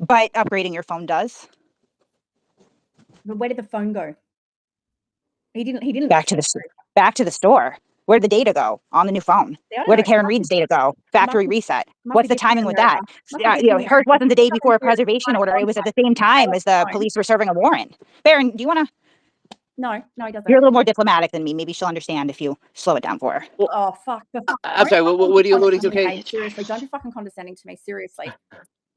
But upgrading your phone does. But where did the phone go? He didn't. Back to the store. Where did the data go on the new phone? Where did Karen Reed's data go? Factory reset. What's the timing with that? Hers wasn't the day before a preservation order. It was at the same time as the police were serving a warrant. Baron, do you want to? No, he doesn't. You're a little more diplomatic than me. Maybe she'll understand if you slow it down for her. Oh, fuck. I'm sorry, what are you alluding to, Kate? Seriously, don't be fucking condescending to me. Seriously.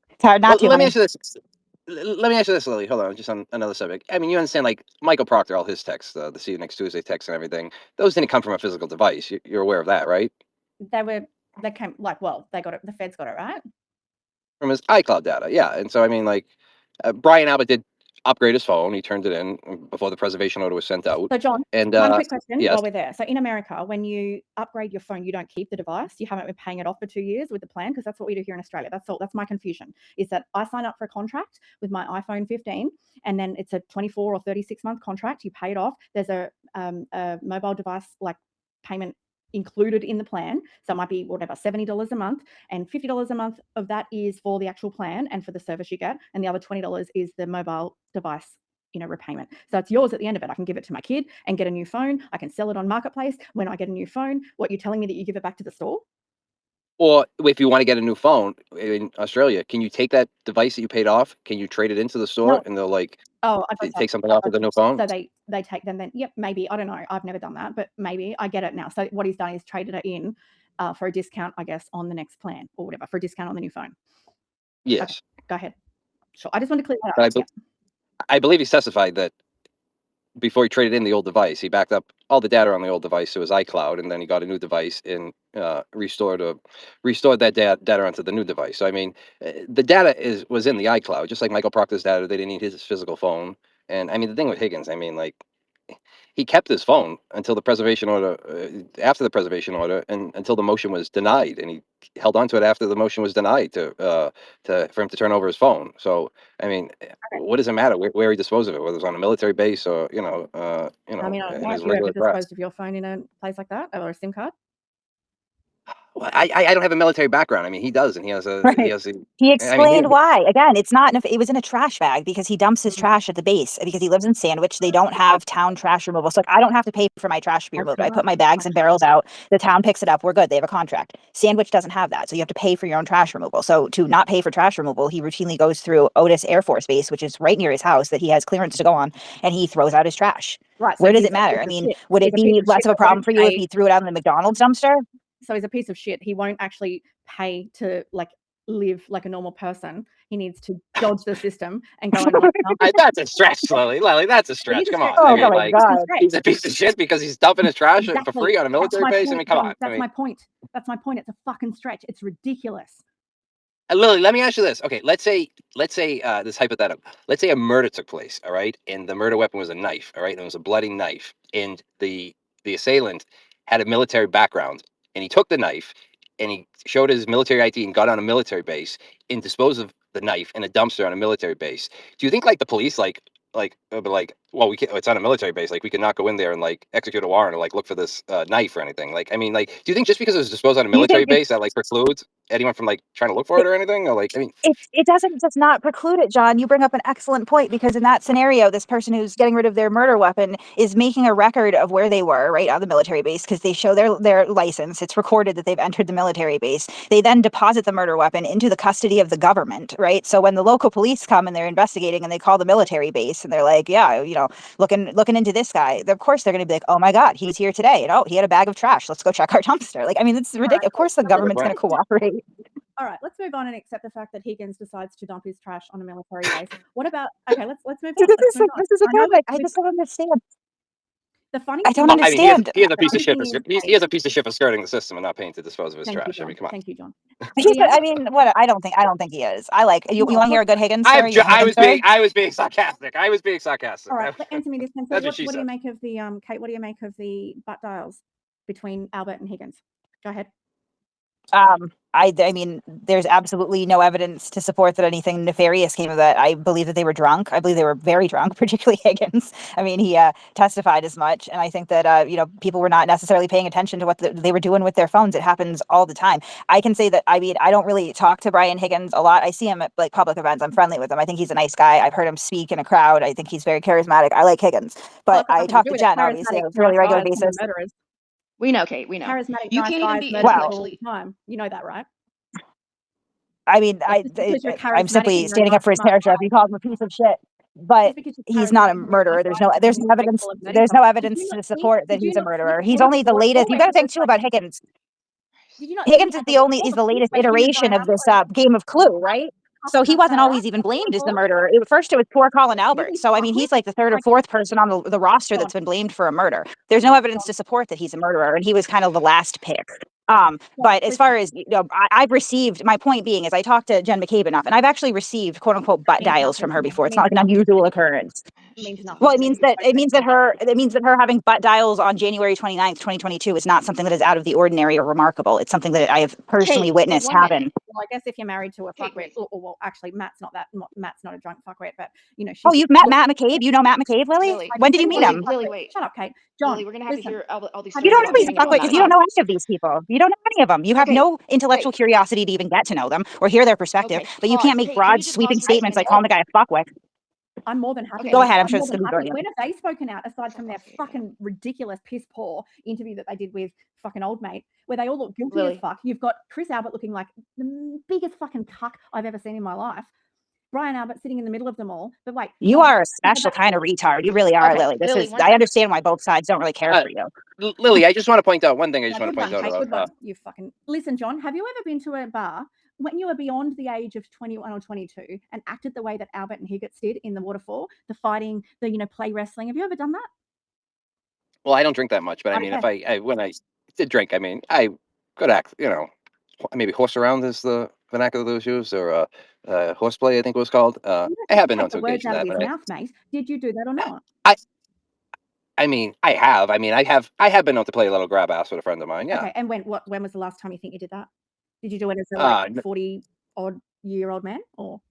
It's hard not to. Let me ask you this. Let me ask you this, Lily. Hold on, just on another subject. You understand, like Michael Proctor, all his texts, the see you next Tuesday text and everything, those didn't come from a physical device. You're aware of that, right? They came they got it. The Feds got it, right? From his iCloud data, yeah. And so, Brian Albert did upgrade his phone. He turned it in before the preservation order was sent out. So, John, and one quick question while we're there. So in America, when you upgrade your phone, you don't keep the device. You haven't been paying it off for 2 years with the plan, because that's what we do here in Australia. That's all. That's my confusion, is that I sign up for a contract with my iPhone 15, and then it's a 24 or 36 month contract. You pay it off. There's a mobile device payment included in the plan. So it might be whatever, $70 a month, and $50 a month of that is for the actual plan and for the service you get, and the other $20 is the mobile device repayment. So it's yours at the end of it. I can give it to my kid and get a new phone. I can sell it on Marketplace. When I get a new phone, what, you're telling me that you give it back to the store? Or if you want to get a new phone in Australia, can you take that device that you paid off? Can you trade it into the store and they'll like take something off of the new phone? So they take them then. Yep, maybe. I don't know. I've never done that, but maybe I get it now. So what he's done is traded it in for a discount, I guess, on the next plan or whatever, for a discount on the new phone. Yes. Okay, go ahead. Sure. I just want to clear that But up. I believe he testified that before he traded in the old device, he backed up all the data on the old device to his iCloud, and then he got a new device and restored that data onto the new device. So I mean, the data was in the iCloud, just like Michael Proctor's data. They didn't need his physical phone. And I mean, the thing with Higgins, I mean, like, he kept his phone until the preservation order, after the preservation order, and until the motion was denied, and he held on to it after the motion was denied for him to turn over his phone. So I mean, what does it matter where he disposed of it, whether it was on a military base or I mean, I don't in know. his Have you ever regular class? disposed of your phone in a place like that, or a SIM card? Well, I don't have a military background. I mean, he does, and he has Right. He I mean, explained why. Again, it's not it was in a trash bag because he dumps his trash at the base because he lives in Sandwich. They don't have town trash removal. So like, I don't have to pay for my trash to be removed. I put my bags and barrels out. The town picks it up. We're good. They have a contract. Sandwich doesn't have that. So you have to pay for your own trash removal. So to not pay for trash removal, he routinely goes through Otis Air Force Base, which is right near his house that he has clearance to go on, and he throws out his trash. Right. So Where does it matter? I mean, would it He's a piece be of less shit of a that problem won't for you if pay. he threw it out in the McDonald's dumpster? So he's a piece of shit. He won't actually pay to like live like a normal person. He needs to dodge the system and go and like dump. that's a stretch, Lily. That's a It stretch. is a Come stretch. on. I Oh mean, my like, God. he's a piece of shit because he's dumping his trash for Exactly. free on a military base. I mean, come on. That's my point. That's my point. It's a fucking stretch. It's ridiculous. Lily, let me ask you this. Okay, let's say this hypothetical. Let's say a murder took place, all right, and the murder weapon was a knife, all right, and it was a bloody knife, and the assailant had a military background, and he took the knife, and he showed his military ID and got on a military base and disposed of the knife in a dumpster on a military base. Do you think like the police be like, well, we can't, it's on a military base, like we could not go in there and like execute a warrant or like look for this knife or anything? Like, I mean, like, do you think just because it was disposed on a Do you military think base that like precludes anyone from like trying to look for it or anything? Or like, I mean, it doesn't just not preclude it, John. You bring up an excellent point because in that scenario, this person who's getting rid of their murder weapon is making a record of where they were, right, on the military base, because they show their license. It's recorded that they've entered the military base. They then deposit the murder weapon into the custody of the government, right? So when the local police come and they're investigating and they call the military base and they're like, yeah, looking into this guy, of course they're going to be like, oh my God, he was here today. And oh, he had a bag of trash. Let's go check our dumpster. Like, I mean, it's ridiculous. Of course the government's going to cooperate. All right, let's move on and accept the fact that Higgins decides to dump his trash on a military base. What about? Okay, let's move on. This is again, like, I just don't understand. The funny I don't thing is, understand. he has a piece of shit. funny thing is, He has a piece of shit for skirting the system and not paying to dispose of his thank you, trash. I John. mean, come on. Thank you, John. I mean, what? I don't think he is. I like you. You want to hear a good Higgins story? I was being sarcastic. I was being sarcastic. All right, answer me this. That's What she do you said. make of the Kate? What do you make of the butt dials between Albert and Higgins? Go ahead. I mean, there's absolutely no evidence to support that anything nefarious came of that. I believe that they were drunk. I believe they were very drunk, particularly Higgins. I mean, he testified as much, and I think that people were not necessarily paying attention to what they were doing with their phones. It happens all the time. I can say that. I mean, I don't really talk to Brian Higgins a lot. I see him at like public events. I'm friendly with him. I think he's a nice guy. I've heard him speak in a crowd. I think he's very charismatic. I like Higgins, but I talk to Jen obviously on a fairly regular basis. We know, Kate. We know. Charismatic You nice can't guys even be murder people all intellectually. the time. You know that, right? I mean, I'm simply standing up for his character. If you call him a piece of shit, but he's not a murderer. There's no evidence. There's no evidence to support that he's a murderer. He's only the latest. You got to think too about Higgins. Higgins is the latest iteration of this game of Clue, right? So he wasn't always even blamed as the murderer. First, it was poor Colin Albert. So I mean, he's like the third or fourth person on the roster that's been blamed for a murder. There's no evidence to support that he's a murderer, and he was kind of the last pick. But as far as I've received, my point being is I talked to Jen McCabe enough, and I've actually received quote unquote butt dials from her before. It's not like an unusual occurrence. Well, it means that her having butt dials on January 29th, 2022 is not something that is out of the ordinary or remarkable. It's something that I have personally witnessed happen. Well, I guess if you're married to a fuckwit, well, actually, Matt's not not a drunk fucking fuckwit, but you've met Matt McCabe? You know Matt McCabe, Lily? When did you meet him? Lily, wait. Shut up, Kate. John, Lily, we're gonna have listen, to hear all these have You stories don't you know about these ever hanging out fuckwit with because that you don't know cop. any of these people. You don't know any of them. You have Okay, no intellectual curiosity to even get to know them or hear their perspective, okay, but you can't pause. make Hey, can broad, you just sweeping pause for a statements second? like calling the guy a fuckwit. I'm more than happy Okay, Go to. ahead. I'm I'm sure more it's than going to be happy. brilliant. When have they spoken out aside fuck from their off, yeah. fucking ridiculous, piss poor interview that they did with fucking old mate, where they all look guilty as Lily. fuck? You've got Chris Albert looking like the biggest fucking cuck I've ever seen in my life. Brian Albert sitting in the middle of them all. But wait, You John, are a special kind of retard. You really are, Okay, Lily. Lily, one I sec. understand why both sides don't really care for you. Lily, I just want to point out one thing. I just yeah, want good to point one, out Kate. Good about. one. You fucking listen, John. Have you ever been to a bar when you were beyond the age of 21 or 22 and acted the way that Albert and Higgins did in the waterfall, the fighting, the play wrestling? Have you ever done that? Well, I don't drink that much, but I I mean, don't if I when I did drink, I mean, I could act. Maybe horse around is the vernacular those use, or horseplay, I think it was called. You I have have to been known take to the words engage in out of that, his but mouth, mate. Did you do that or not? I mean, I have. I mean, I have been known to play a little grab ass with a friend of mine. Yeah. Okay, and when was the last time you think you did that? Did you do it as a N- 40-odd-year-old man or?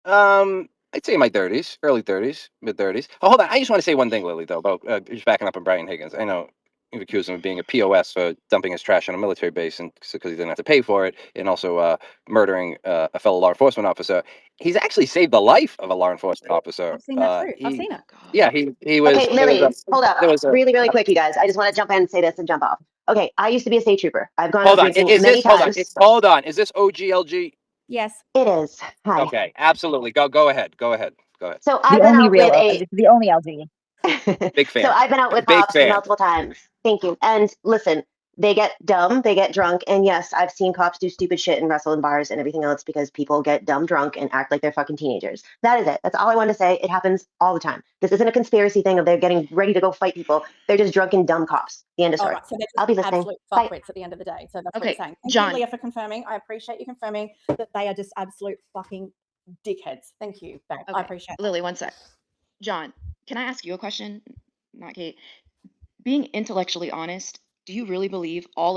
I'd say my 30s, early 30s, mid 30s. Oh, hold on. I just want to say one thing, Lily, though, about just backing up on Brian Higgins. I know you've accused him of being a POS for dumping his trash on a military base and because he didn't have to pay for it, and also murdering a fellow law enforcement officer. He's actually saved the life of a law enforcement officer. I've seen that too. I've seen it. Oh God. Yeah, he was. Okay, Lily, hold up. There was a. Really, really quick, you guys. I just want to jump in and say this and jump off. Okay, I used to be a state trooper. I've gone Hold out on. drinking Is many this? Hold on. times. Hold on. Is this OGLG? Yes. It is. Hi. Okay, absolutely. Go ahead. Go ahead. So The I've been only out real, with a the only LG. Big so fan. I've been out with Big cops fan. multiple times. Thank you. And listen, they get dumb, they get drunk, and yes, I've seen cops do stupid shit and wrestle in bars and everything else because people get dumb drunk and act like they're fucking teenagers. That is it. That's all I wanted to say. It happens all the time. This isn't a conspiracy thing of they're getting ready to go fight people. They're just drunken dumb cops. The end of All story. right. So they're I'll just be listening. absolute Bye. fuckwits at the end of the day. So that's what Okay, you're saying. Thank John. you, Leah, for confirming. I appreciate you confirming that they are just absolute fucking dickheads. Thank you, babe. I Okay, appreciate that. Lily, one sec. John, can I ask you a question? Not Kate. Being intellectually honest, do you really believe all of